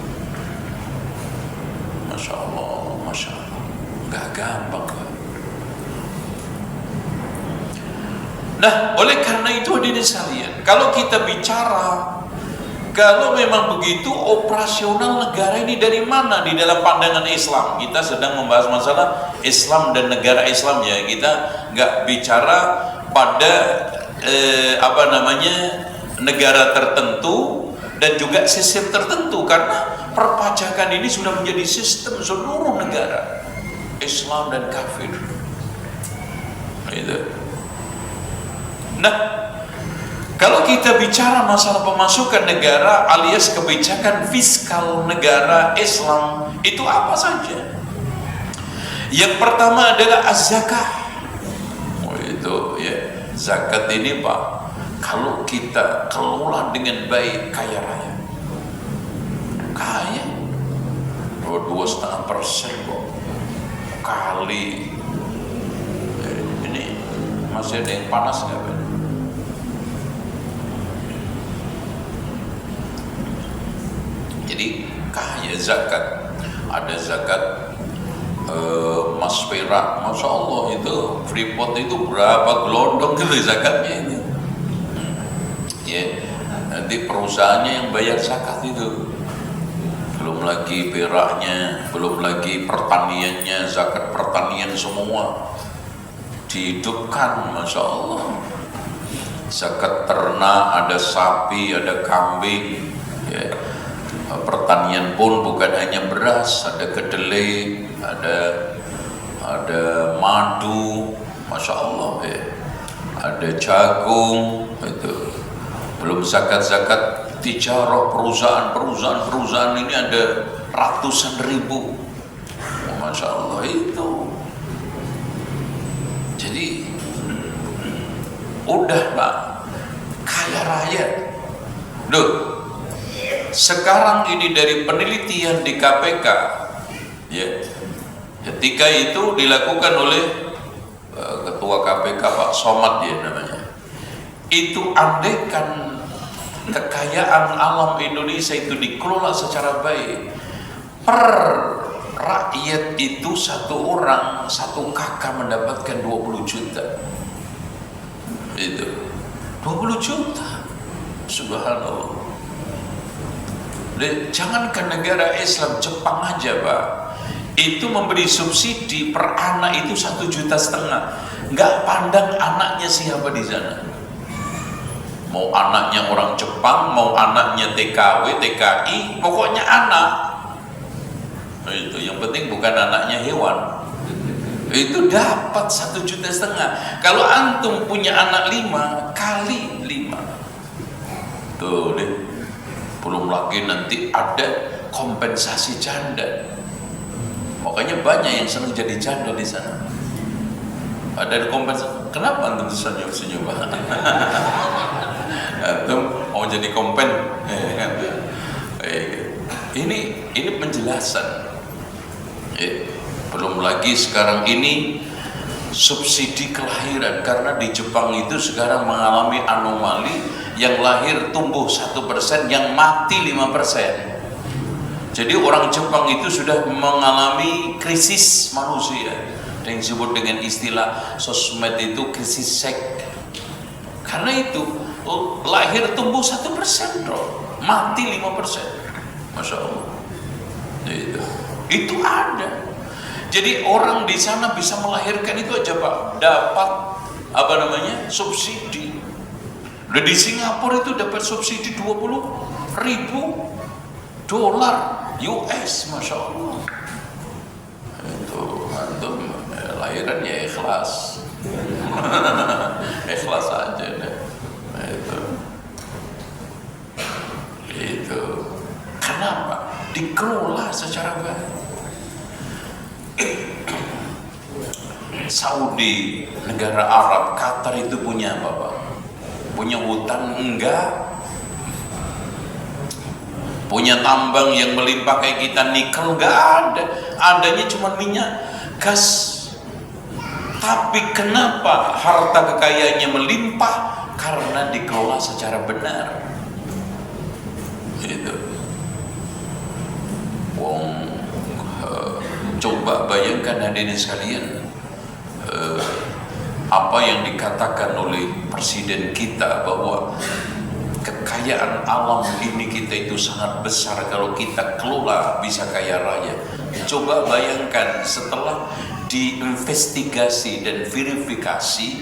Masya Allah, Masya Allah, gak gampang kan? Nah, oleh karena itu hadirin sekalian, kalau kita bicara Kalau memang begitu, operasional negara ini dari mana di dalam pandangan Islam? Kita sedang membahas masalah Islam dan negara Islam ya. Kita nggak bicara pada negara tertentu dan juga sistem tertentu, karena perpajakan ini sudah menjadi sistem seluruh negara Islam dan kafir. Gitu. Nah, kalau kita bicara masalah pemasukan negara alias kebijakan fiskal negara Islam, itu apa saja? Yang pertama adalah az-zakah. Itu ya, zakat ini Pak, kalau kita kelola dengan baik, kaya raya. Kaya 2,5% kok. Kali ini masih ada yang panas nggak Pak? Jadi kaya zakat, ada zakat emas perak, masya Allah itu Freeport itu berapa gelondong gitu zakatnya itu. Ya, nanti perusahaannya yang bayar zakat itu, belum lagi peraknya, belum lagi pertaniannya, zakat pertanian semua dihidupkan, masya Allah. Zakat ternak, ada sapi, ada kambing, ya. Pertanian pun bukan hanya beras, ada kedelai, ada madu, masya Allah ya. Ada jagung, itu. Belum zakat-zakat tijarah, perusahaan ini ada ratusan ribu, masya Allah itu. Jadi udah Pak, kaya raya. Duh, sekarang ini dari penelitian di KPK ya, ketika itu dilakukan oleh ketua KPK Pak Somad ya namanya, itu andaikan kekayaan alam Indonesia itu dikelola secara baik, per rakyat itu satu orang, satu kakak mendapatkan 20 juta. Itu 20 juta, subhanallah. Jangankan negara Islam, Jepang aja Pak, itu memberi subsidi per anak itu 1,5 juta, nggak pandang anaknya siapa di sana, mau anaknya orang Jepang, mau anaknya TKW, TKI, pokoknya anak itu, yang penting bukan anaknya hewan, itu dapat 1,5 juta. Kalau antum punya anak 5 kali 5, tuh deh. Belum lagi nanti ada kompensasi janda. Makanya banyak yang senang jadi janda di sana. Ada kompensasi. Kenapa antum senyum-senyum? Antum mau jadi kompen? Ini penjelasan. Belum lagi sekarang ini subsidi kelahiran, karena di Jepang itu sekarang mengalami anomali, yang lahir tumbuh 1%, yang mati 5%. Jadi orang Jepang itu sudah mengalami krisis manusia, yang disebut dengan istilah sosmed itu krisis seks. Karena itu lahir tumbuh 1%, mati 5%, masya Allah. Itu ada. Jadi orang di sana bisa melahirkan itu aja Pak, dapat subsidi. Udah di Singapura itu dapat subsidi 20.000 dolar US, masya Allah. Itu antum lahiran ya ikhlas, ikhlas aja deh. Itu kenapa? Dikelola secara baik. Saudi, negara Arab, Qatar itu punya apa Pak? Punya hutan? Enggak. Punya tambang yang melimpah kayak kita, nikel? Enggak ada. Adanya cuma minyak, gas. Tapi kenapa harta kekayaannya melimpah? Karena dikelola secara benar. Itu. Coba bayangkan hadirin sekalian, apa yang dikatakan oleh presiden kita bahwa kekayaan alam ini kita itu sangat besar kalau kita kelola bisa kaya raya. Coba bayangkan setelah diinvestigasi dan verifikasi,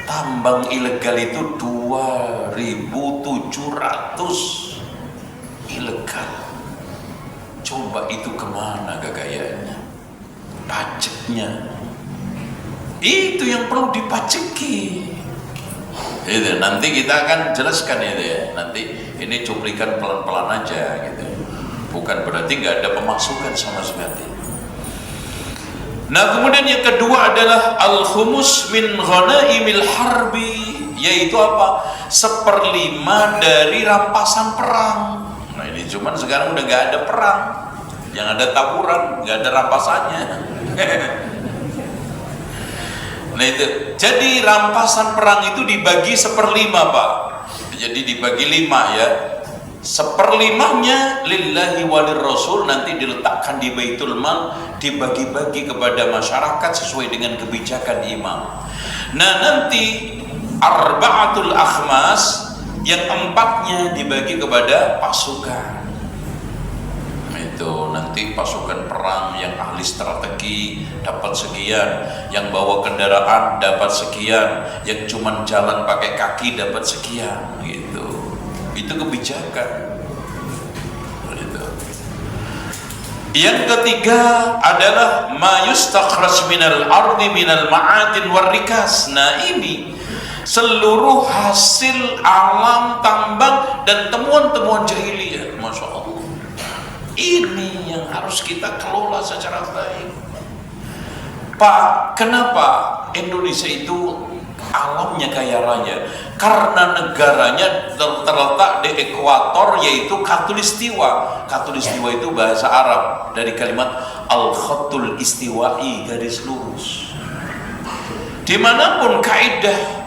tambang ilegal itu 2.700 ilegal. Coba itu kemana kekayaannya? Pajaknya itu yang perlu dipajaki. Itu nanti kita akan jelaskan itu ya. Nanti ini cuplikan pelan-pelan aja gitu. Bukan berarti nggak ada pemasukan sama sekali. Nah, kemudian yang kedua adalah al-khumus min ghanaimil harbi, yaitu apa? 1/5 dari rampasan perang. Nah, ini cuman sekarang udah nggak ada perang, yang ada taburan, nggak ada rampasannya. Nah itu, jadi rampasan perang itu dibagi 1/5 Pak. Jadi dibagi 5 ya. 1/5-nya lillahi walir rasul, nanti diletakkan di Baitul Mal, dibagi-bagi kepada masyarakat sesuai dengan kebijakan imam. Nah nanti arba'atul akhmas, yang 4-nya dibagi kepada pasukan. Itu nanti pasukan perang yang ahli strategi dapat sekian, yang bawa kendaraan dapat sekian, yang cuman jalan pakai kaki dapat sekian, gitu. Itu kebijakan. Gitu. Yang ketiga adalah ma yustakhraj minal ardi minal ma'adin warrikas. Nah ini seluruh hasil alam tambang dan temuan-temuan jahiliyah, masya Allah. Ini yang harus kita kelola secara baik. Pak, kenapa Indonesia itu alamnya kaya raya? Karena negaranya terletak di ekuator, yaitu Khatulistiwa. Khatulistiwa itu bahasa Arab dari kalimat al-khatul istiwa'i, garis lurus. Dimanapun kaidah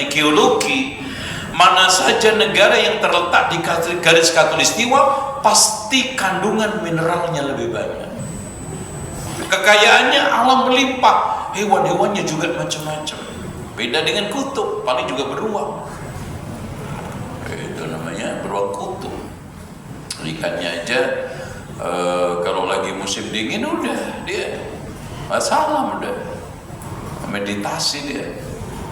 geologi, mana saja negara yang terletak di garis khatulistiwa pasti kandungan mineralnya lebih banyak. Kekayaannya alam melimpah, hewan-hewannya juga macam-macam. Beda dengan kutub, paling juga beruang. Itu namanya beruang kutub. Ikannya aja kalau lagi musim dingin udah dia salam, udah meditasi dia.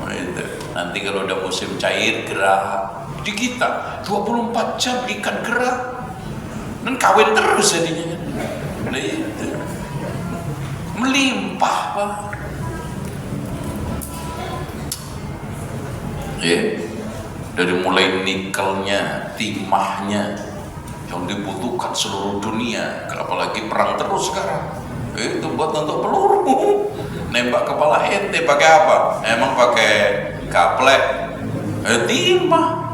Itu. Nanti kalau udah musim cair gerak, di kita 24 jam ikan gerak dan kawin terus jadinya. Nah, itu melimpah Pak. Dari mulai nikelnya, timahnya yang dibutuhkan seluruh dunia, apalagi perang terus sekarang. Itu buat untuk peluru, nembak kepala ente pakai apa? Emang pakai gaplek, timah.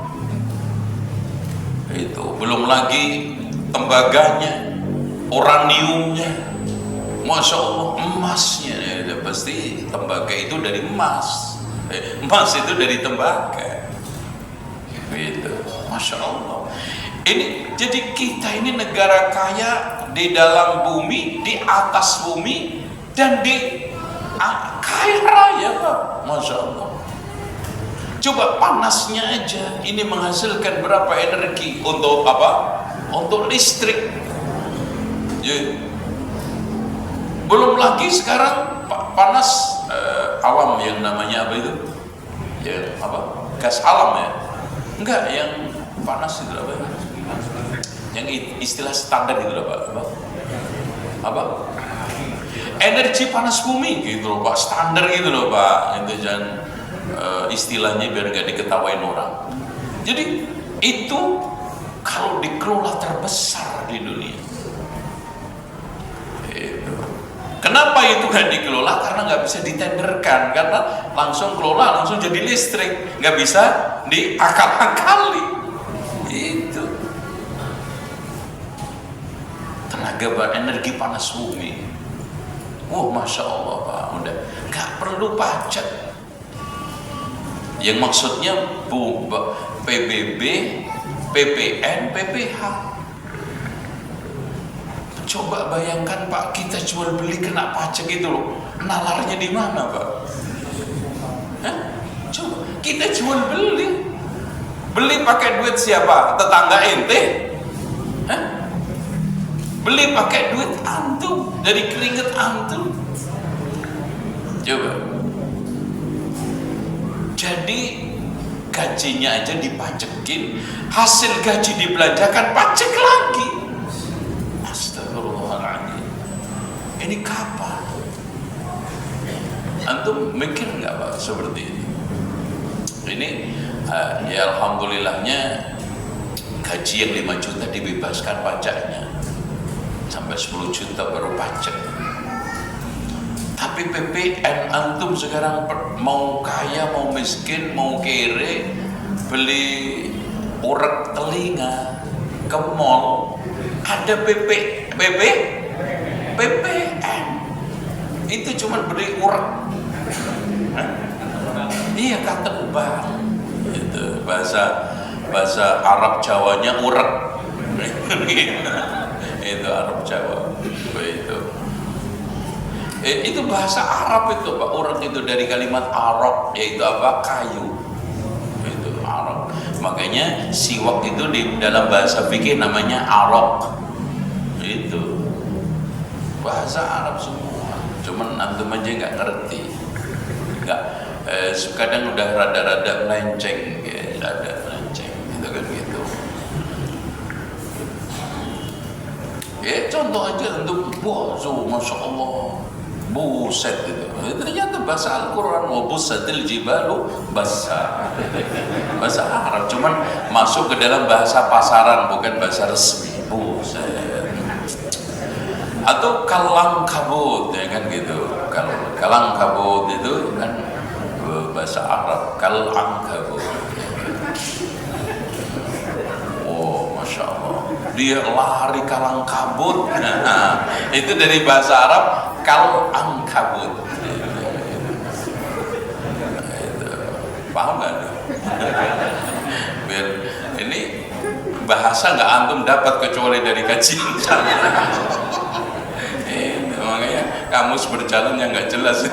Itu belum lagi tembaganya, uraniumnya, masya Allah, emasnya. Ya, pasti tembaga itu dari emas, emas itu dari tembaga. Itu, masya Allah. Ini jadi kita ini negara kaya di dalam bumi, di atas bumi, dan di kaya raya Pak, masya Allah. Coba panasnya aja ini menghasilkan berapa energi untuk apa? Untuk listrik. Ya. Belum lagi sekarang panas alam yang namanya apa itu? Ya apa? Gas alam ya? Enggak, yang panas itu apa? Yang istilah standar itu apa? Energi panas bumi gitu loh Pak, standar gitu loh Pak. Itu jangan istilahnya biar gak diketawain orang. Jadi itu kalau dikelola terbesar di dunia. Itu. Kenapa itu gak dikelola? Karena gak bisa ditenderkan, karena langsung kelola langsung jadi listrik, gak bisa diakal-akali. Itu tenaga energi panas bumi. Masya Allah Pak, udah gak perlu pajak. Yang maksudnya PBB, PPN, PPH. Coba bayangkan Pak, kita jual beli kena pajak itu loh. Nalarnya di mana Pak? Coba kita jual beli Beli pakai duit siapa? Tetangga ente? Hah? Beli pakai duit antum, dari keringet antum. Coba. Jadi gajinya aja dipajekin, hasil gaji dibelanjakan, pajak lagi. Astagfirullahaladzim. Ini kapan? Antum mikir nggak Pak seperti ini? Ini ya alhamdulillahnya gaji yang 5 juta dibebaskan pajaknya, sampai 10 juta baru pajak. Tapi PPN antum sekarang mau kaya mau miskin mau kere, beli urat telinga ke mall ada PPN itu cuma beli urat. Iya, kata ubat itu bahasa Arab Jawanya urat. Itu Arab Jawa itu bahasa Arab itu Pak. Urat itu dari kalimat Arab, yaitu apa? Kayu. Itu Arab. Makanya siwak itu di dalam bahasa fikih namanya arok. Itu bahasa Arab semua, cuman antum aja nggak ngerti. Kadang udah rada-rada melenceng, itu kan gitu. Ya contoh aja untuk bozo, masya Allah, buset itu. Ternyata bahasa Al-Quran, wa busatil jibalu basa, bahasa Arab, cuman masuk ke dalam bahasa pasaran, bukan bahasa resmi. Buset. Atau kalang kabut, ya kan gitu. Kalang kabut itu kan bahasa Arab, kalang kabut. Oh, masya Allah, dia lari kalang kabut. Nah, itu dari bahasa Arab kalang kabut. Itu paham nggak? Biar ini bahasa nggak antum dapat kecuali dari kajian saya. Makanya kamus berjalan yang nggak jelas.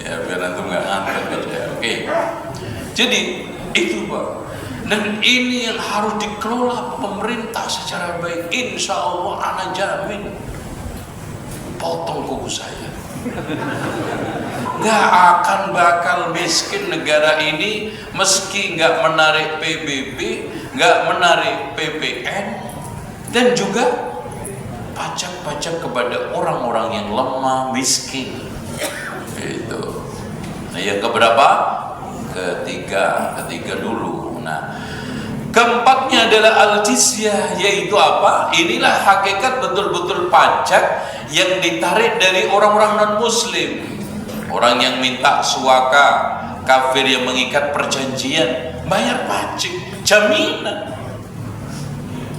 Ya biar antum nggak ngantuk aja. Oke. Jadi itu Pak. Dan ini yang harus dikelola pemerintah secara baik. Insya Allah anak jamin potong kuku saya. Nggak akan bakal miskin negara ini meski nggak menarik PBB, nggak menarik PPN, dan juga pajak-pajak kepada orang-orang yang lemah, miskin. Itu. Nah, yang keberapa? Ketiga dulu. Nah, keempatnya adalah al-jizyah, yaitu apa? Inilah hakikat betul-betul pajak yang ditarik dari orang-orang non-muslim. Orang yang minta suaka, kafir yang mengikat perjanjian, bayar pajak, jaminan.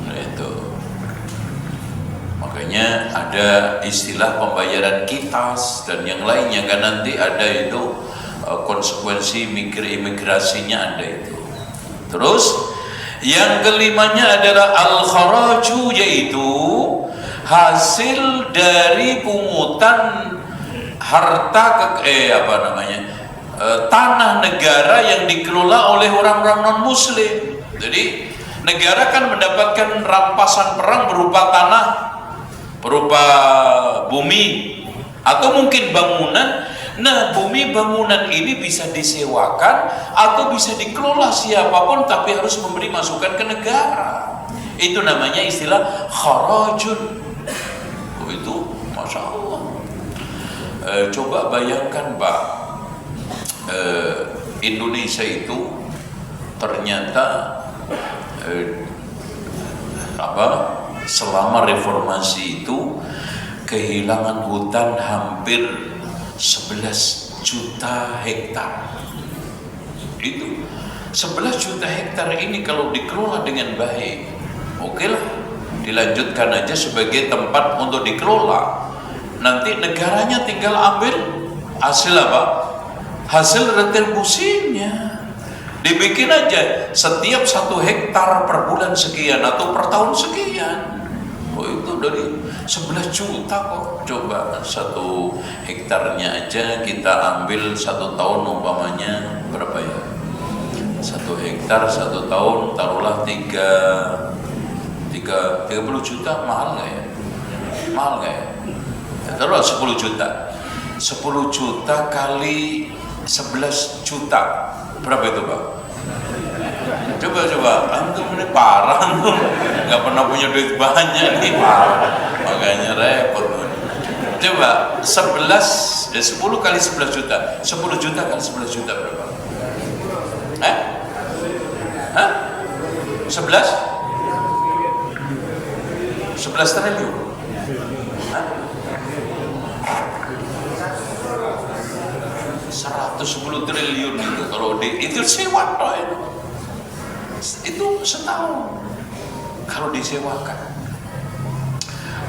Nah, itu. Makanya ada istilah pembayaran kitas dan yang lainnya, kan nanti ada itu konsekuensi imigrasinya ada itu. Terus yang kelimanya adalah al-kharaju, yaitu hasil dari pungutan harta tanah negara yang dikelola oleh orang-orang non-muslim. Jadi negara kan mendapatkan rampasan perang berupa tanah, berupa bumi, atau mungkin bangunan. Nah, bumi bangunan ini bisa disewakan atau bisa dikelola siapapun, tapi harus memberi masukan ke negara. Itu namanya istilah kharajun. Itu masya Allah. Coba bayangkan Pak, Indonesia itu ternyata selama reformasi itu kehilangan hutan hampir 11 juta hektar. Itu 11 juta hektar ini kalau dikelola dengan baik, oke lah, dilanjutkan aja sebagai tempat untuk dikelola. Nanti negaranya tinggal ambil hasil apa? Hasil retribusinya. Dibikin aja setiap 1 hektar per bulan sekian atau per tahun sekian. Oh, itu dari 11 juta kok. Coba 1 hektarnya aja kita ambil 1 tahun umpamanya berapa ya? 1 hektar 1 tahun taruhlah 30 juta, mahal nggak ya? Mahal nggak ya? Taruhlah 10 juta. 10 juta kali 11 juta, berapa itu Pak? Coba antum ini parah, antum nggak pernah punya duit banyak nih, makanya repot. Coba 10 kali 11 juta, 10 juta kali 11 juta berapa? 11 triliun. 110 triliun itu kalau itu sewa toh itu setahun kalau disewakan.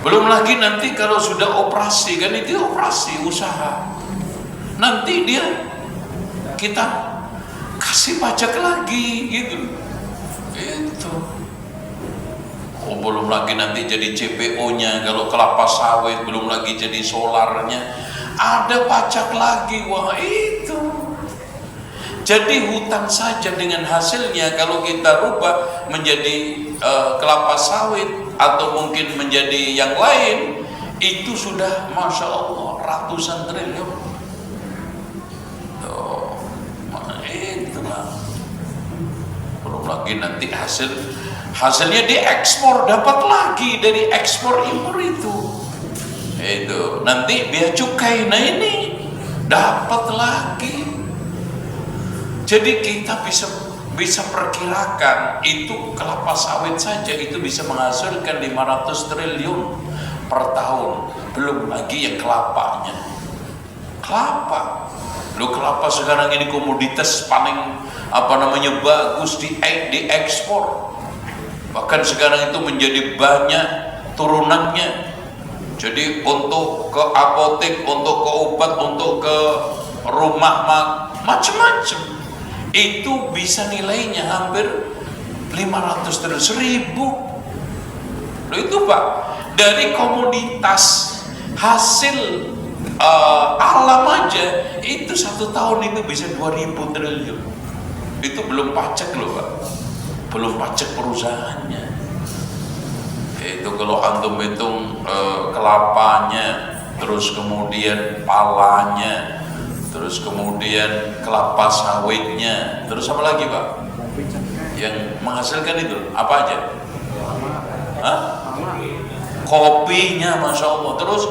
Belum lagi nanti kalau sudah operasi, kan itu operasi usaha, nanti kita kasih pajak lagi gitu. Itu belum lagi nanti jadi CPO-nya kalau kelapa sawit, belum lagi jadi solarnya, ada pajak lagi. Wah, itu jadi hutan saja dengan hasilnya kalau kita rubah menjadi kelapa sawit atau mungkin menjadi yang lain, itu sudah Masya Allah ratusan triliun. Itulah. Belum lagi nanti hasilnya diekspor, dapat lagi dari ekspor impor itu nanti biaya cukai, nah ini dapat lagi. Jadi kita bisa perkirakan itu kelapa sawit saja itu bisa menghasilkan 500 triliun per tahun, belum lagi yang kelapanya. Kelapa sekarang ini komoditas paling bagus diekspor, bahkan sekarang itu menjadi banyak turunannya. Jadi untuk ke apotek, untuk ke obat, untuk ke rumah macam-macam itu bisa nilainya hampir 500 triliun, 1000. Itu Pak, dari komoditas hasil alam aja itu 1 tahun itu bisa 2000 triliun. Itu belum pajak loh Pak, belum pajak perusahaannya. Itu kalau antum hitung kelapanya, terus kemudian palanya, terus kemudian kelapa sawitnya, terus apa lagi Pak yang menghasilkan itu apa aja? Kopinya Masya Allah, terus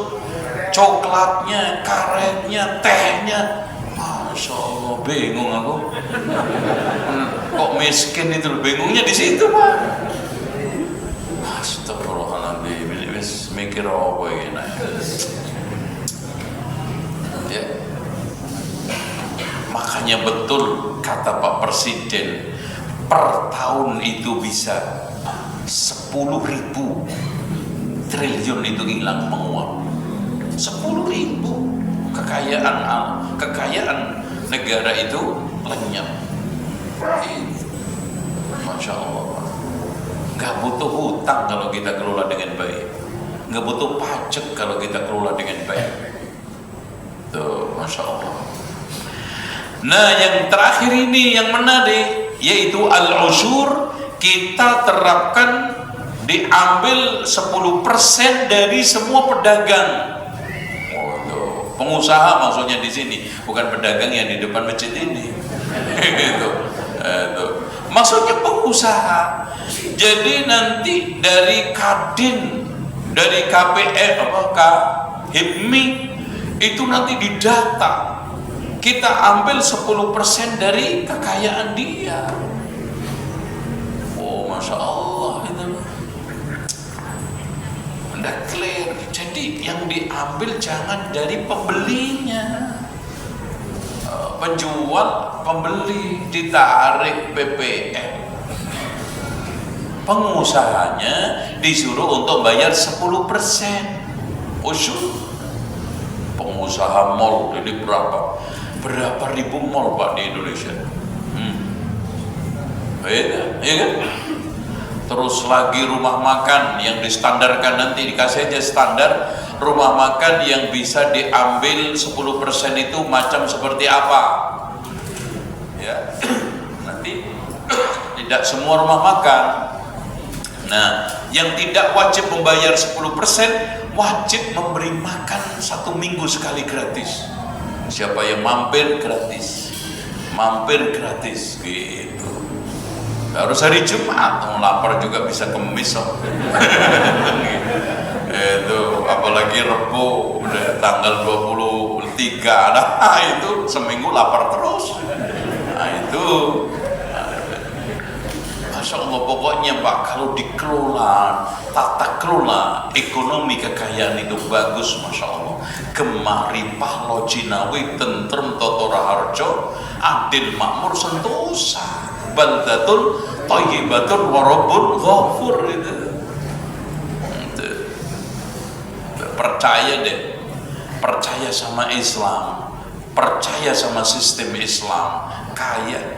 coklatnya, karetnya, tehnya, Masya Allah, bingung aku. Kok miskin itu, bingungnya di situ Pak. Astagfirullahaladzim, mikir apa ini ya. Makanya betul kata Pak Presiden, per tahun itu bisa 10.000 triliun itu hilang menguap. 10.000 kekayaan negara itu lenyap. Masya Allah, nggak butuh hutang kalau kita kelola dengan baik, nggak butuh pajak kalau kita kelola dengan baik. Tuh, Masya Allah. Nah, yang terakhir ini yang menarik, yaitu al-usyur. Kita terapkan diambil 10% dari semua pedagang. Pengusaha maksudnya di sini, bukan pedagang yang di depan masjid ini. Maksudnya pengusaha. Jadi nanti dari Kadin, dari HIPMI itu nanti didata, kita ambil 10% dari kekayaan dia. Oh, Masya Allah, itu udah clear. Jadi yang diambil jangan dari pembelinya, penjual, pembeli, ditarik PPN. Pengusahanya disuruh untuk bayar 10% usyur. Pengusaha mall ini berapa ribu mall Pak di Indonesia? Beda, ya kan? Terus lagi rumah makan yang distandarkan, nanti dikasih aja standar rumah makan yang bisa diambil 10% itu macam seperti apa, ya. Nah, Tidak semua rumah makan. Nah, yang tidak wajib membayar 10% wajib memberi makan 1 minggu sekali gratis. Siapa yang mampir gratis, mampir gratis gitu. Harus hari Jumat, lapar juga bisa Kemis. Itu apalagi Rebo udah tanggal 23, nah itu seminggu lapar terus. Nah itu Masya Allah, pokoknya Pak, kalau dikelola, tata kelola ekonomi kekayaan itu bagus, Masya Allah. Gemari Pahlo Jinawi tentrem Toto Raharjo adil makmur sentosa baldatun thayyibatun warabun ghafur. Itu percaya deh, percaya sama Islam, percaya sama sistem Islam, kaya.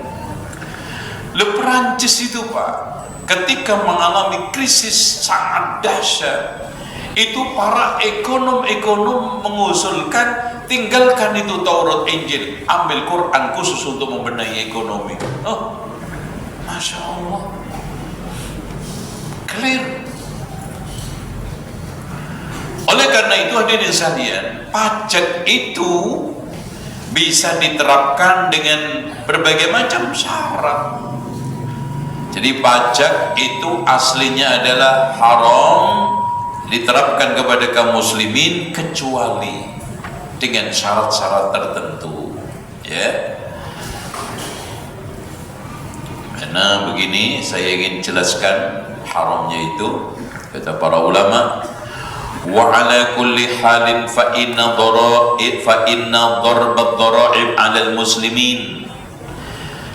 Le Perancis itu Pak, ketika mengalami krisis sangat dahsyat, itu para ekonom-ekonom mengusulkan tinggalkan itu Taurat Injil, ambil Quran khusus untuk membenahi ekonomi. Oh, Masya Allah, clear. Oleh karena itu hadirin sekalian, pajak itu bisa diterapkan dengan berbagai macam syarat. Jadi pajak itu aslinya adalah haram diterapkan kepada kaum muslimin kecuali dengan syarat-syarat tertentu, ya. Karena begini saya ingin jelaskan haramnya itu, kata para ulama, wa ala kulli halin fa inna darbat dhara'ib 'alal muslimin.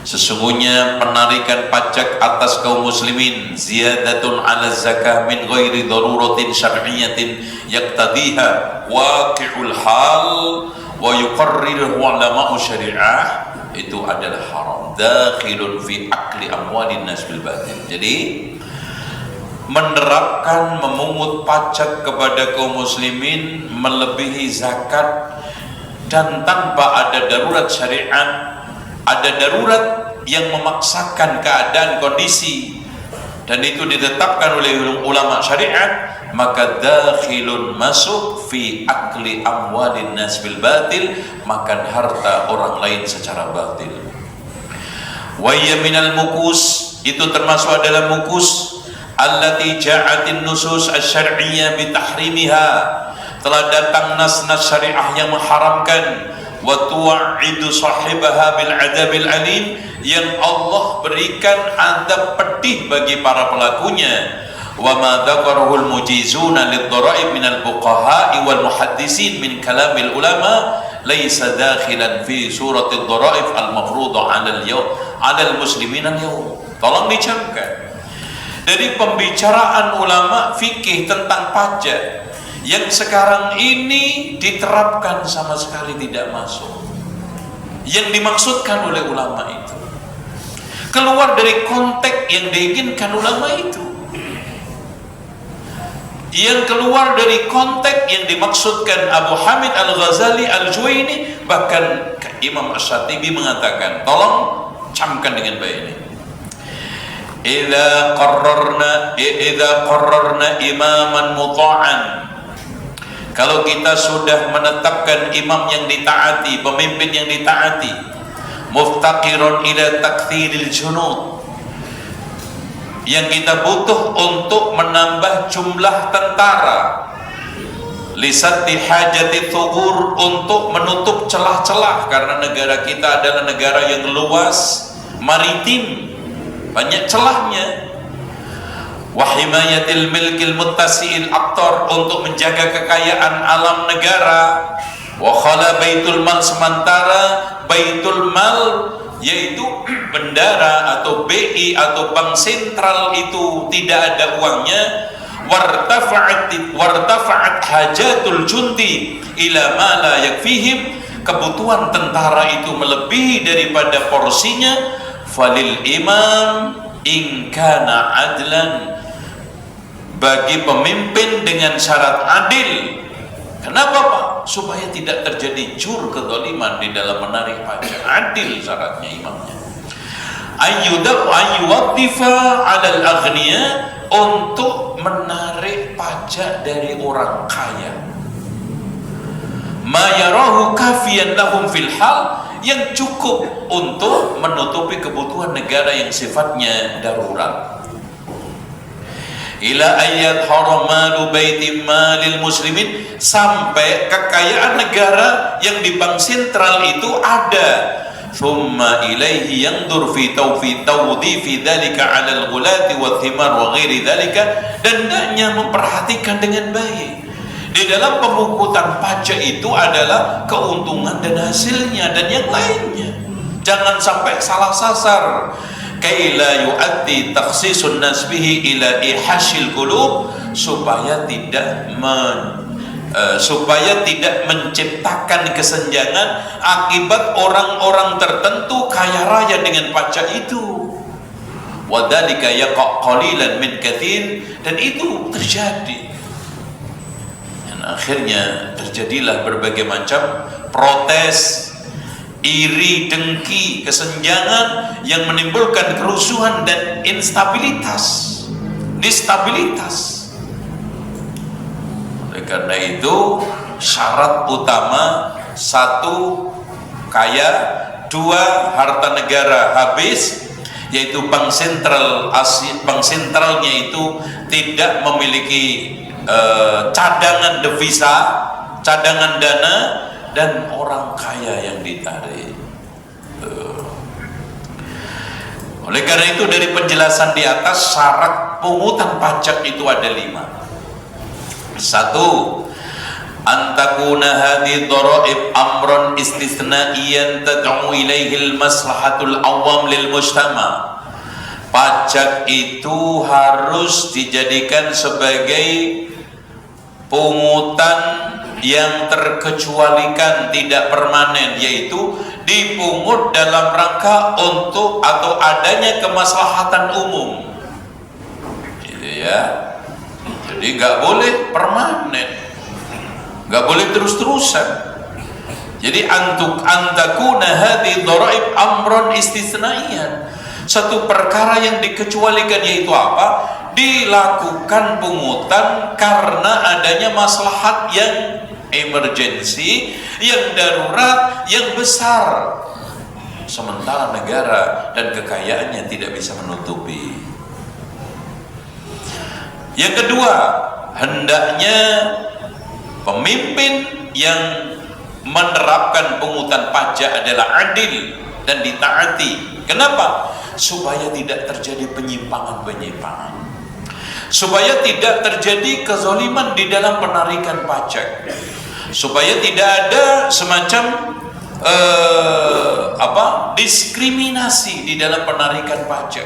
Sesungguhnya penarikan pajak atas kaum muslimin ziyadatun 'ala zakah min ghairi daruratin syar'iyyatin yaqtadiha waqi'ul hal wa yuqarriruhu 'ulama'u syari'ah, itu adalah haram, dakhilun fi akli amwalin nas bil batil. Jadi menerapkan memungut pajak kepada kaum muslimin melebihi zakat dan tanpa ada darurat syariat, ada darurat yang memaksakan keadaan kondisi, dan itu ditetapkan oleh ulama syariat, maka dakhilun masuk fi akli amwalin nas bil batil, makan harta orang lain secara batil. Wa ya minal mukus, itu termasuk adalah mukus allati ja'atin nusus asy-syar'iyyah bi tahrimiha, telah datang nas-nas syariah yang mengharamkan, wa tu'idu sahibaha bil adabil alim, yang Allah berikan adab pedih bagi para pelakunya. Wa ma dzakarahu al mujizuna lid dharaib min al fuqaha wal muhaddisin min kalamil ulama laysa dakhilan fi suratil dharaib al mafruḍah 'ala al muslimin al yawm. Tolong dicamkan dari pembicaraan ulama fikih tentang pajak yang sekarang ini diterapkan sama sekali tidak masuk. Yang dimaksudkan oleh ulama itu keluar dari konteks yang diinginkan ulama itu, yang keluar dari konteks yang dimaksudkan Abu Hamid Al-Ghazali Al-Juwaini. Bahkan Imam Asy-Syatibi mengatakan, tolong camkan dengan baik ini, idza qarrarna imaman muta'an, kalau kita sudah menetapkan imam yang ditaati, pemimpin yang ditaati, muftaqiron ila takthiril junud, yang kita butuh untuk menambah jumlah tentara, lisati hajati thugur, untuk menutup celah-celah, karena negara kita adalah negara yang luas, maritim, banyak celahnya. Wahimayatil milkil muttasi'il aktor, untuk menjaga kekayaan alam negara. Wa khala baitul mal, sementara baitul mal yaitu bendara atau BI atau bank sentral itu tidak ada uangnya. Wartafa'at hajatul jundi ila ma la yakfihim, kebutuhan tentara itu melebihi daripada porsinya. Falil imam in kana adlan, bagi pemimpin dengan syarat adil. Kenapa Pak? Supaya tidak terjadi jur kezaliman di dalam menarik pajak. Adil syaratnya imamnya. ayyuwaddifa 'alal aghniya, untuk menarik pajak dari orang kaya, ma yarahu kafiyan lahum fil hal, yang cukup untuk menutupi kebutuhan negara yang sifatnya darurat. Ila ayat haramalu baitim malil muslimin, sampai kekayaan negara yang di bank sentral itu ada. Thumma ilaihi yandur fi tawdhifi dzalika 'ala al-ghulati wa thimar wa ghairi dzalika, dan hendaknya memperhatikan dengan baik di dalam pemungutan pajak itu adalah keuntungan dan hasilnya dan yang lainnya. Jangan sampai salah sasar. Kaila yu'addi takhsisun nas bihi ila ihashil qulub, supaya tidak menciptakan kesenjangan akibat orang-orang tertentu kaya raya dengan pajak itu. Wa dzalika yaqa qalilan min katsir, dan itu terjadi. Dan akhirnya terjadilah berbagai macam protes, iri, dengki, kesenjangan yang menimbulkan kerusuhan dan instabilitas, distabilitas. Oleh karena itu, syarat utama: satu, kaya; dua, harta negara habis, yaitu bank sentralnya itu tidak memiliki cadangan devisa, cadangan dana, dan orang kaya yang ditarik. Oleh karena itu, dari penjelasan di atas, syarat pungutan pajak itu ada 5. Satu, antakuna hadhi dharaib amron istisnaiyan tad'u ilaihil maslahatul awam lil mujtama. Pajak itu harus dijadikan sebagai pungutan yang terkecualikan, tidak permanen, yaitu dipungut dalam rangka untuk atau adanya kemaslahatan umum, gitu ya. Jadi nggak boleh permanen, nggak boleh terus-terusan. Jadi antakuna hadhi dharaib amron istisnaiyan, satu perkara yang dikecualikan, yaitu apa? Dilakukan pungutan karena adanya maslahat yang emergensi, yang darurat, yang besar, sementara negara dan kekayaannya tidak bisa menutupi. Yang kedua, hendaknya pemimpin yang menerapkan pungutan pajak adalah adil dan ditaati. Kenapa? Supaya tidak terjadi penyimpangan-penyimpangan, supaya tidak terjadi kezaliman di dalam penarikan pajak, supaya tidak ada semacam diskriminasi di dalam penarikan pajak.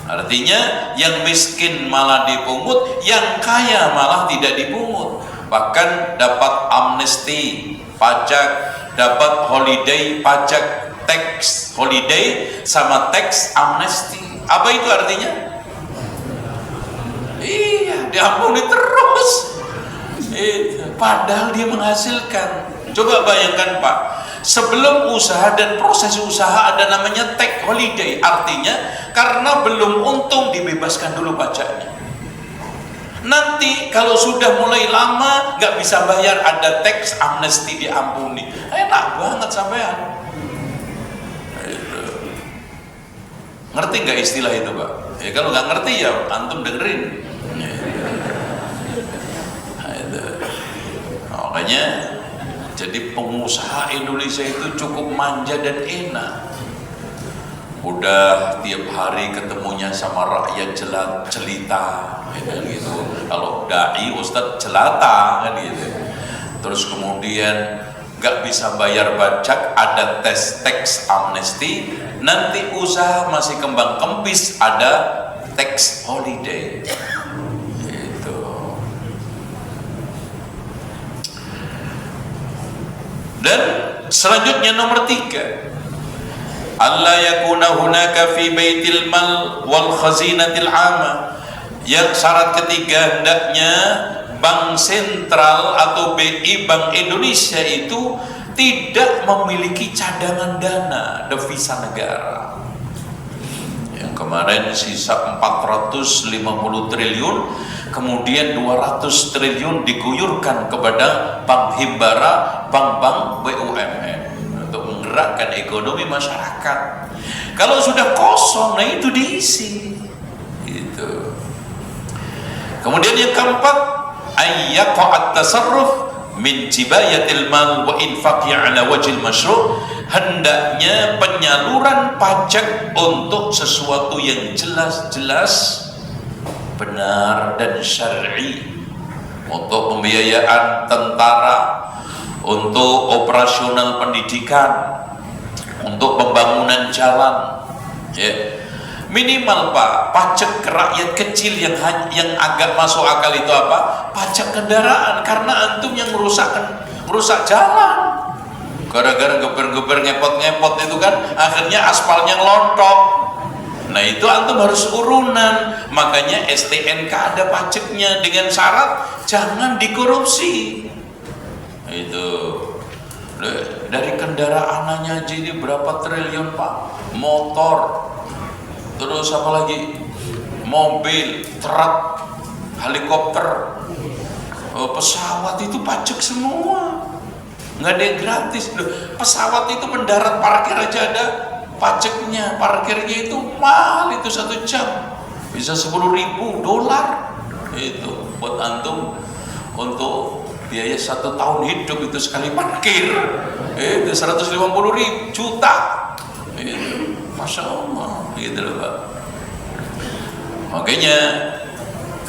Artinya yang miskin malah dipungut, yang kaya malah tidak dipungut. Bahkan dapat amnesti pajak, dapat holiday pajak, tax holiday sama tax amnesti. Apa itu artinya? Iya, diampuni terus. Padahal dia menghasilkan. Coba bayangkan Pak, sebelum usaha dan proses usaha ada namanya tax holiday, artinya karena belum untung dibebaskan dulu pajaknya. Nanti kalau sudah mulai lama nggak bisa bayar, ada tax amnesti, diampuni. Enak banget sampean. Ngerti nggak istilah itu Pak? Ya kalau nggak ngerti ya antum dengerin. Makanya jadi pengusaha Indonesia itu cukup manja dan enak. Udah tiap hari ketemunya sama rakyat jelita, kan gitu. Kalau dai ustadz jelata, kan gitu. Terus kemudian nggak bisa bayar pajak, ada tax amnesti. Nanti usaha masih kembang kempis, ada tax holiday. Gitu. Dan selanjutnya nomor 3, alla yakuna hunaka fi baitil mal wal khazinatil amma. Yang syarat ketiga, hendaknya bank sentral atau BI, Bank Indonesia itu tidak memiliki cadangan dana devisa negara. Yang kemarin sisa 450 triliun, kemudian 200 triliun diguyurkan kepada Bank Himbara, bank-bank BUMN untuk menggerakkan ekonomi masyarakat. Kalau sudah kosong, nah itu diisi. Itu. Kemudian yang keempat, ayyaqa'at tasarruf min jibayatil mal wa infaqi ala wajhil masyru', hendaknya penyaluran pajak untuk sesuatu yang jelas-jelas benar dan syar'i, untuk pembiayaan tentara, untuk operasional pendidikan, untuk pembangunan jalan, ya. Minimal Pak, pajak ke rakyat kecil yang agak masuk akal itu apa? Pajak kendaraan, karena antum yang merusak jalan. Gara-gara geber-geber ngepot-ngepot itu kan akhirnya aspalnya ngelontok. Nah itu antum harus urunan. Makanya STNK ada pajaknya dengan syarat jangan dikorupsi. Itu dari kendaraan aja ini berapa triliun Pak? Motor, terus apa lagi? Mobil, truk, helikopter, pesawat itu pajak semua. Nggak ada yang gratis. Pesawat itu mendarat parkir aja ada pajaknya. Parkirnya itu mahal, itu 1 jam bisa $10.000 itu buat antum untuk biaya 1 tahun hidup itu sekali parkir itu 150 juta itu. Masya Allah gitu loh Pak. Makanya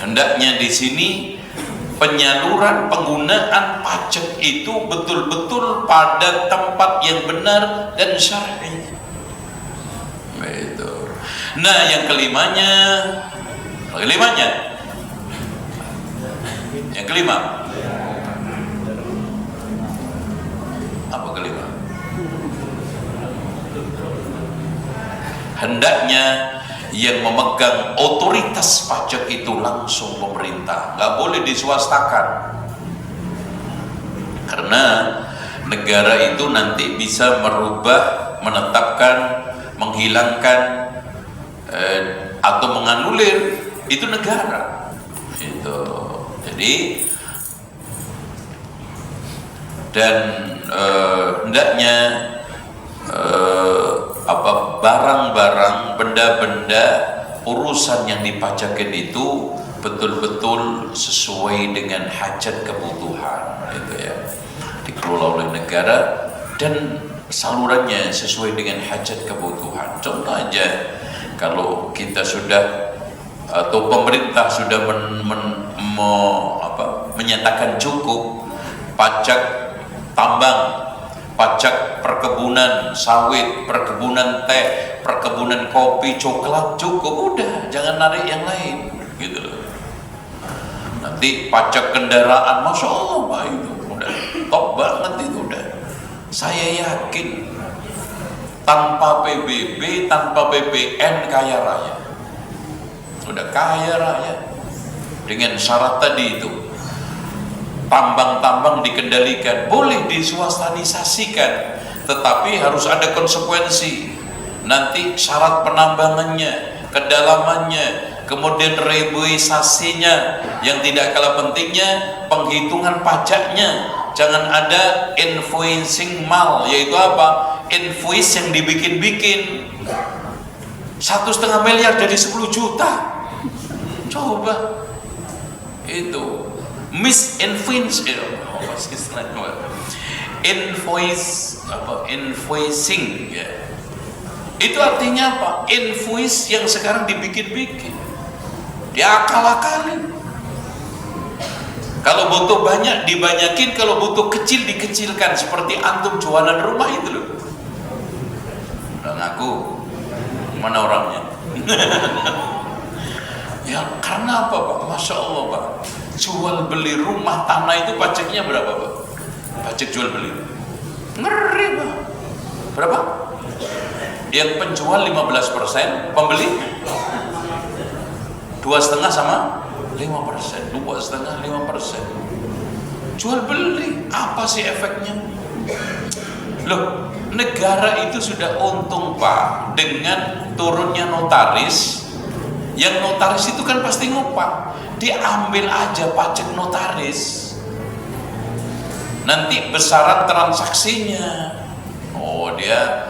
hendaknya di sini penyaluran penggunaan pajak itu betul-betul pada tempat yang benar dan syar'i. Itu. Nah, yang kelimanya, yang kelima, apa kelima? Hendaknya yang memegang otoritas pajak itu langsung pemerintah, nggak boleh diswastakan, karena negara itu nanti bisa merubah, menetapkan, menghilangkan atau menganulir itu negara itu. Jadi dan hendaknya barang-barang, benda-benda, urusan yang dipajakin itu betul-betul sesuai dengan hajat kebutuhan itu ya, dikelola oleh negara dan salurannya sesuai dengan hajat kebutuhan. Contoh aja, kalau kita sudah atau pemerintah sudah menyatakan cukup pajak tambang, pajak perkebunan sawit, perkebunan teh, perkebunan kopi, coklat, cukup, udah, jangan narik yang lain gitu loh. Nanti pajak kendaraan, Masya Allah Pak, itu udah top banget, itu udah. Saya yakin tanpa PBB, tanpa BPN kaya raya, udah kaya raya. Dengan syarat tadi itu, tambang-tambang dikendalikan, boleh diswastanisasikan, tetapi harus ada konsekuensi. Nanti syarat penambangannya, kedalamannya, kemudian reboisasinya, yang tidak kalah pentingnya penghitungan pajaknya. Jangan ada invoicing mal, yaitu apa? Invoice yang dibikin-bikin 1,5 miliar jadi 10 juta. Coba itu invoicing ya. Itu artinya apa? Invoice yang sekarang dibikin-bikin, diakal-akalin. Kalau butuh banyak dibanyakin, kalau butuh kecil dikecilkan, seperti antum jualan rumah itu loh. Dan aku mana orangnya? Ya karena apa Pak? Masya Allah Pak, jual beli rumah tanah itu pajaknya berapa Pak? Pajak jual beli ngeri Pak. Berapa? Yang penjual 15%, pembeli 2,5 sama 5%, 2,5, 5%. Jual beli apa sih efeknya? Loh, negara itu sudah untung Pak dengan turunnya notaris. Yang notaris itu kan pasti ngupah, diambil aja pajak notaris, nanti besaran transaksinya. Oh, dia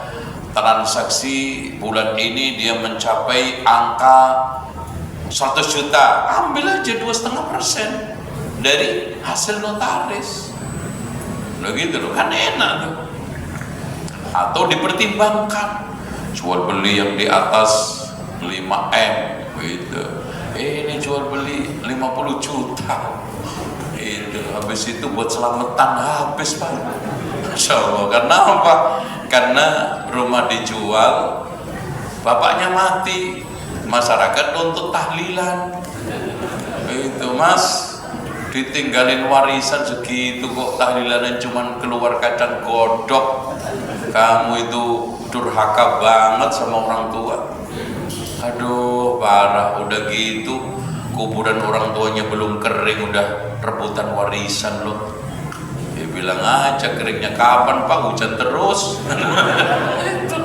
transaksi bulan ini dia mencapai angka 100 juta, ambil aja 2,5% dari hasil notaris. Loh gitu loh, kan enak tuh. Atau dipertimbangkan jual beli yang di atas 5M gitu. Ini jual beli 50 juta. Itu habis itu buat selamatan habis Pak. Masya Allah. Karena apa? Karena rumah dijual, bapaknya mati, masyarakat untuk tahlilan. Itu Mas, ditinggalin warisan segitu kok tahlilan cuman keluar kacang godok. Kamu itu durhaka banget sama orang tua. Aduh parah, udah gitu kuburan orang tuanya belum kering udah rebutan warisan loh. Dia bilang aja keringnya kapan Pak, hujan terus. Itu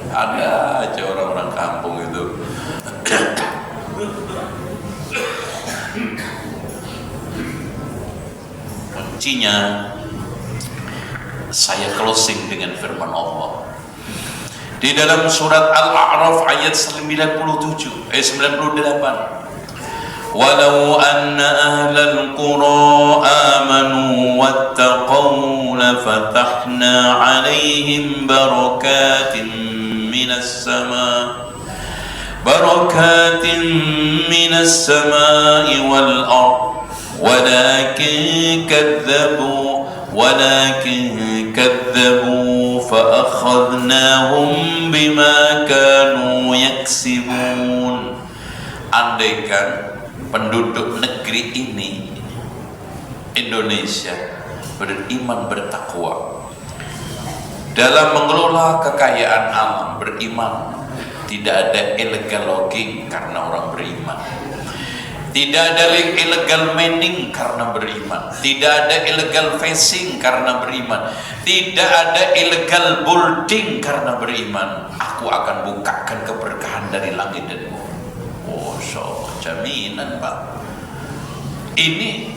ada aja orang-orang kampung itu. Kuncinya saya closing dengan firman Allah di dalam surat Al-A'raf ayat 98. Walau anna ahlal qura amanu wattaqaw lafatahna 'alaihim barakatin minas samaa'i wal ardh walakin kadzabu فأخذناهم بما كانوا يكسبون. Andaikan penduduk negeri ini Indonesia beriman bertakwa dalam mengelola kekayaan alam, beriman, tidak ada illegal logging karena orang beriman, tidak ada illegal mining karena beriman, tidak ada illegal fishing karena beriman, tidak ada illegal building karena beriman. Aku akan bukakan keberkahan dari langit dan bumi. Oh, so jaminan Pak. Ini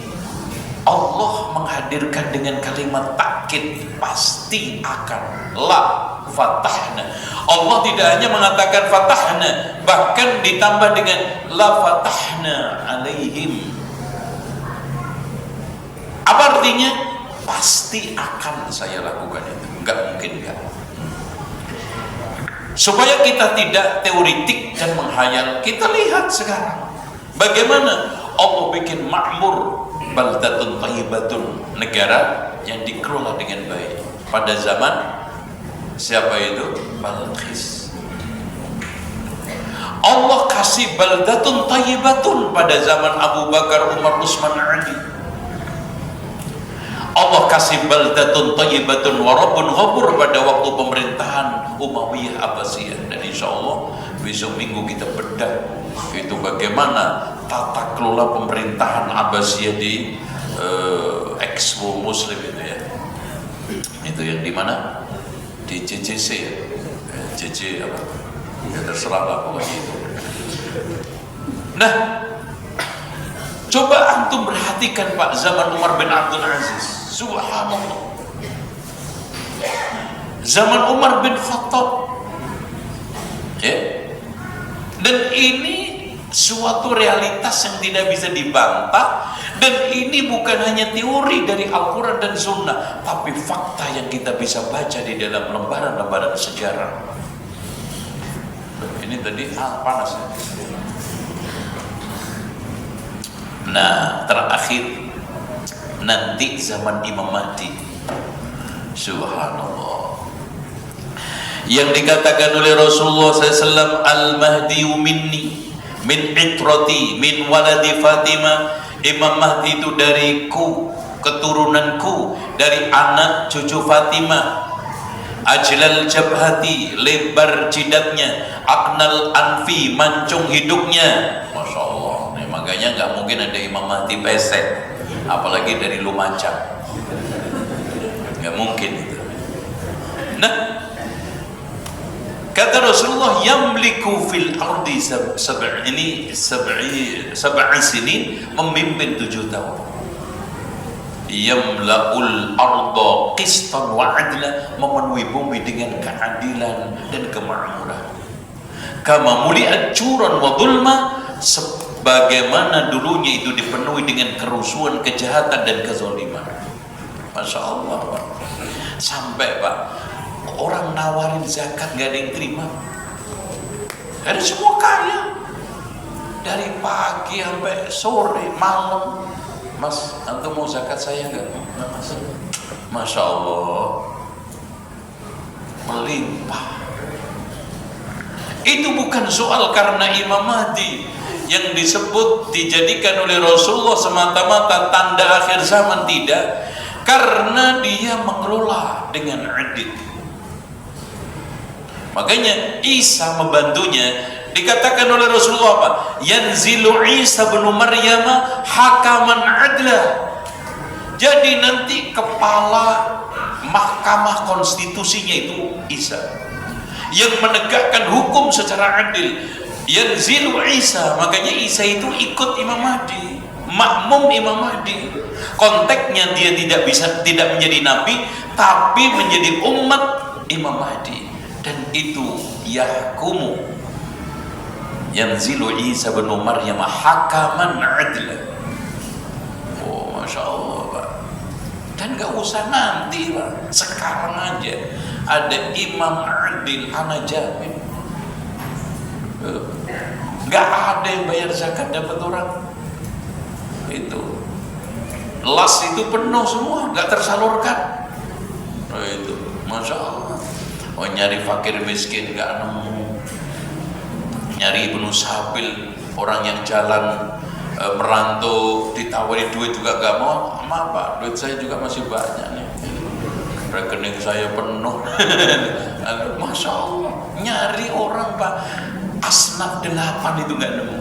Allah menghadirkan dengan kalimat takkid, pasti akan. La fatahna. Allah tidak hanya mengatakan fatahna, bahkan ditambah dengan la fatahna alaihim. Apa artinya? Pasti akan saya lakukan itu, enggak mungkin enggak. Supaya kita tidak teoritik dan menghayal, kita lihat sekarang bagaimana Allah bikin makmur, baldatun thayyibatun, negara yang dikelola dengan baik. Pada zaman siapa itu? Balqis. Allah kasih baldatun thayyibatun pada zaman Abu Bakar, Umar, Utsman, Ali. Allah kasih baldatun thayyibatun wa rabbun ghafur pada waktu pemerintahan Umayyah Abbasiyah. Dan insya Allah besok minggu kita bedah itu bagaimana tata kelola pemerintahan Abbasiyah di Expo Muslim itu ya. Itu yang di mana? Di JCC ya. JC apa? Ya terserah lah pokoknya itu. Nah, coba antum perhatikan Pak, zaman Umar bin Abdul Aziz. Subhanallah. Zaman Umar bin Khattab. Ya. Dan ini suatu realitas yang tidak bisa dibantah, dan ini bukan hanya teori dari Al-Quran dan Sunnah, tapi fakta yang kita bisa baca di dalam lembaran-lembaran sejarah. Ini tadi panas ya. Nah, terakhir nanti zaman Imam Mahdi. Subhanallah. Yang dikatakan oleh Rasulullah SAW, Al-Mahdiyu minni, min itrati, min waladi Fatimah. Imam Mahdi itu dariku, keturunanku, dari anak cucu Fatimah. Ajlal jabhati, lebar jidatnya, aknal anfi, mancung hidungnya. Masya Allah. Nah, makanya nggak mungkin ada Imam Mahdi pesek, apalagi dari Lumajang. Nggak mungkin itu. Nah, kata Rasulullah, yamliku fil ardi sab'an sinin, memimpin 7 tahun. Yamla'ul arda qistan wa adla, memenuhi bumi dengan keadilan dan kemakmuran. Kama muli'at curan wa dhulma, sebagaimana dulunya itu dipenuhi dengan kerusuhan, kejahatan dan kezaliman. Masya Allah, Pak. Sampai Pak, orang nawarin zakat gak ada yang terima. Ada semua kaya, dari pagi sampai sore malam. Mas, antum mau zakat saya enggak? Mas, Masya Allah, melimpah. Itu bukan soal karena Imam Mahdi yang disebut dijadikan oleh Rasulullah semata-mata tanda akhir zaman, tidak, karena dia mengelola dengan adil. Makanya Isa membantunya. Dikatakan oleh Rasulullah apa? Yanzilu Isa bin Maryam hakaman adla. Jadi nanti kepala mahkamah konstitusinya itu Isa, yang menegakkan hukum secara adil. Yanzilu Isa, makanya Isa itu ikut Imam Mahdi, makmum Imam Mahdi. Konteksnya dia tidak menjadi nabi, tapi menjadi umat Imam Mahdi. Dan itu yahkumu, yanzilu Isa bin Maryam hakaman adla. Oh, Masya Allah, Pak. Dan gak usah nanti, Pak, sekarang aja ada imam adil, ana jamin. Gak ada yang bayar zakat dapat orang. Itu las itu penuh semua, gak tersalurkan. Oh, itu Masya Allah. Oh, nyari fakir miskin gak nemu, nyari Ibnu Sabil, orang yang jalan merantau, ditawari duit juga gak mau. Maaf Pak, duit saya juga masih banyak nih, rekening saya penuh. Masya Allah, nyari orang Pak, asnaf 8 itu gak nemu.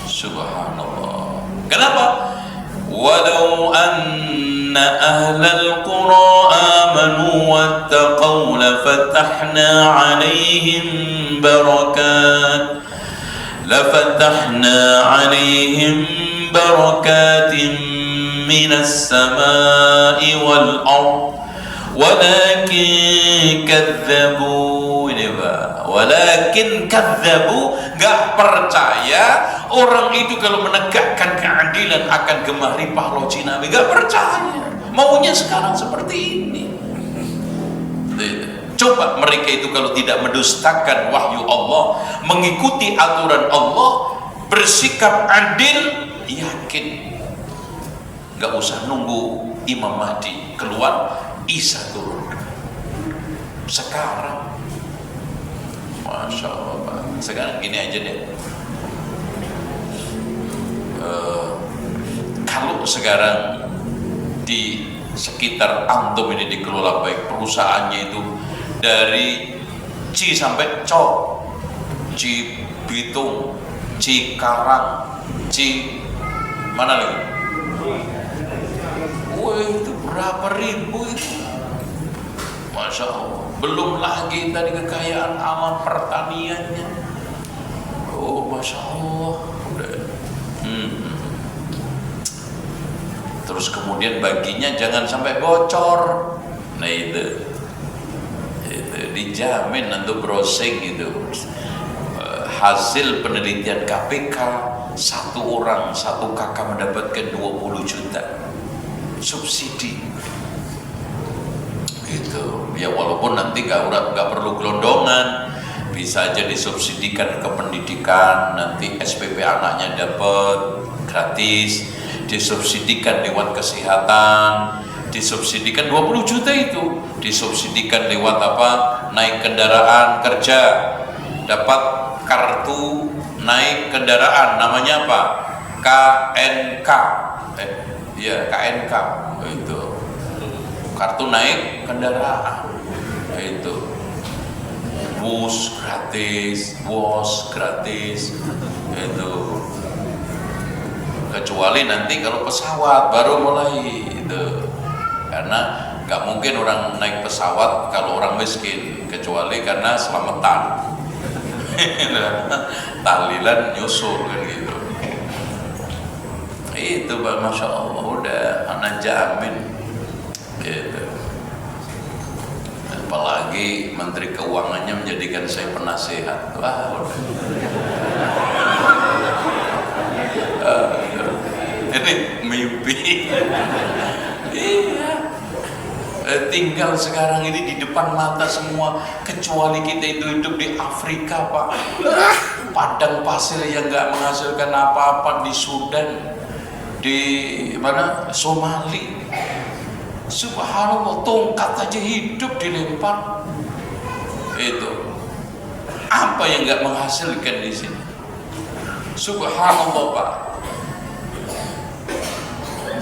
Subhanallah. Kenapa? Walau anna ahlal qura amanu wattaqaw lafatahna alaihim barakatin minas samai wal ard walakin kadzabu, gak percaya. Orang itu kalau menegakkan keadilan akan gemah ripah loji Nabi, gak percaya. Maunya sekarang seperti ini. Coba mereka itu kalau tidak mendustakan wahyu Allah, mengikuti aturan Allah, bersikap adil, yakin gak usah nunggu Imam Mahdi keluar, Isa turun sekarang. Masya Allah, Pak. Sekarang gini aja deh, kalau sekarang di sekitar antum ini dikelola baik, perusahaannya itu dari Ci sampai Cok, Cibitung, Cikarang, mana lagi? Wah, itu berapa ribu itu? Masya Allah. Belum lagi tadi kekayaan alam pertaniannya. Oh, Masya Allah. Terus kemudian baginya jangan sampai bocor. Nah itu dijamin nanti browsing itu. Hasil penelitian KPK, satu orang, satu kakak mendapatkan 20 juta subsidi. Itu ya, walaupun nanti gak perlu gelondongan, bisa aja disubsidikan ke pendidikan, nanti SPP anaknya dapat gratis, disubsidikan lewat kesehatan, disubsidikan 20 juta itu, disubsidikan lewat apa? Naik kendaraan kerja, dapat kartu naik kendaraan, namanya apa? KNK. KNK itu. Kartu naik kendaraan. Itu. Bus gratis, WOS gratis. Itu. Kecuali nanti kalau pesawat baru mulai itu. Karena Nggak mungkin orang naik pesawat kalau orang miskin, kecuali karena selamatan. Tahlilan nyusul kan gitu. Itu Pak, Masya Allah, udah anak jamin gitu. Apalagi Menteri Keuangannya menjadikan saya penasehat. Wah, udah. Ini mimpi. Iya. Tinggal sekarang ini di depan mata semua, kecuali kita itu hidup di Afrika Pak, padang pasir yang nggak menghasilkan apa-apa, di Sudan, di mana, Somali. Subhanallah, tongkat aja hidup dilempar. Itu apa yang nggak menghasilkan di sini? Subhanallah Pak,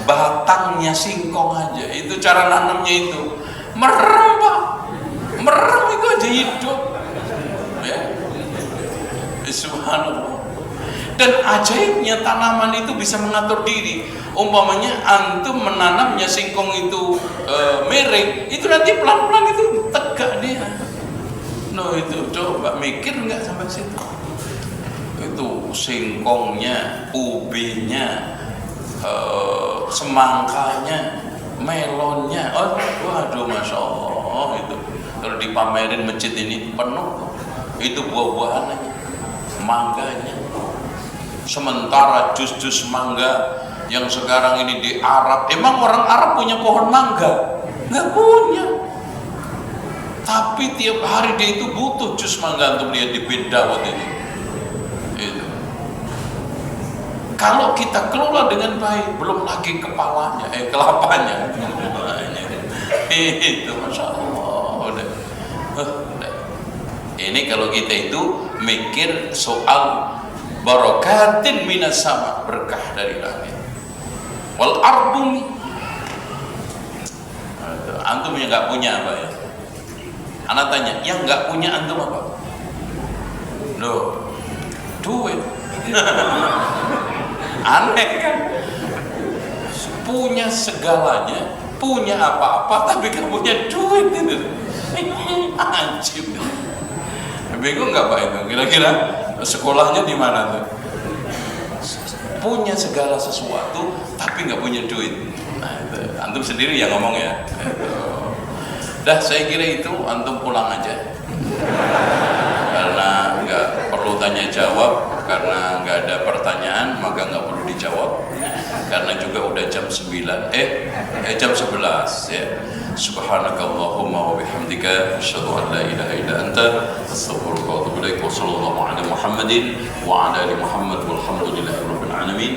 batangnya singkong aja, itu cara nanamnya itu merem Pak, merem itu aja hidup ya. Subhanallah. Dan ajaibnya tanaman itu bisa mengatur diri. Umpamanya antum menanamnya singkong itu miring, itu nanti pelan-pelan itu tegak dia. No, itu coba mikir nggak sampai situ. Itu singkongnya, ubinya, semangkanya, melonnya, waduh, Masya Allah, itu kalau dipamerin masjid ini penuh. Itu buah-buahannya, mangganya. Sementara jus-jus mangga yang sekarang ini di Arab, emang orang Arab punya pohon mangga? Nggak punya. Tapi tiap hari dia itu butuh jus mangga. Untuk lihat di Bindawat itu. Kalau kita kelola dengan baik, belum lagi kepalanya, kelapanya. Itu Masya Allah. Udah. Ini kalau kita itu mikir soal barakatin minas sama, berkah dari langit. Wal ardumi, antum yang nggak punya apa ya? Anak tanya, yang nggak punya antum apa? Loh, duit. Aneh kan? Punya segalanya, punya apa-apa, tapi gak punya duit itu. Anjir. Bingung nggak Pak itu? Kira-kira sekolahnya di mana tuh? Punya segala sesuatu, tapi nggak punya duit. Nah, itu. Antum sendiri yang ngomong ya. Dah, saya kira itu antum pulang aja. Karena nggak perlu tanya jawab, karena nggak ada pertanyaan, maka nggak perlu dijawab. Karena juga udah jam 9, jam 11 ya. Subhanakallahumma wa bihamdika asyhadu an la ilaha illa anta astaghfiruka wa atubu ilaik. Wa sallallahu ala Muhammadin wa ala ali Muhammad walhamdulillahi rabbil alamin.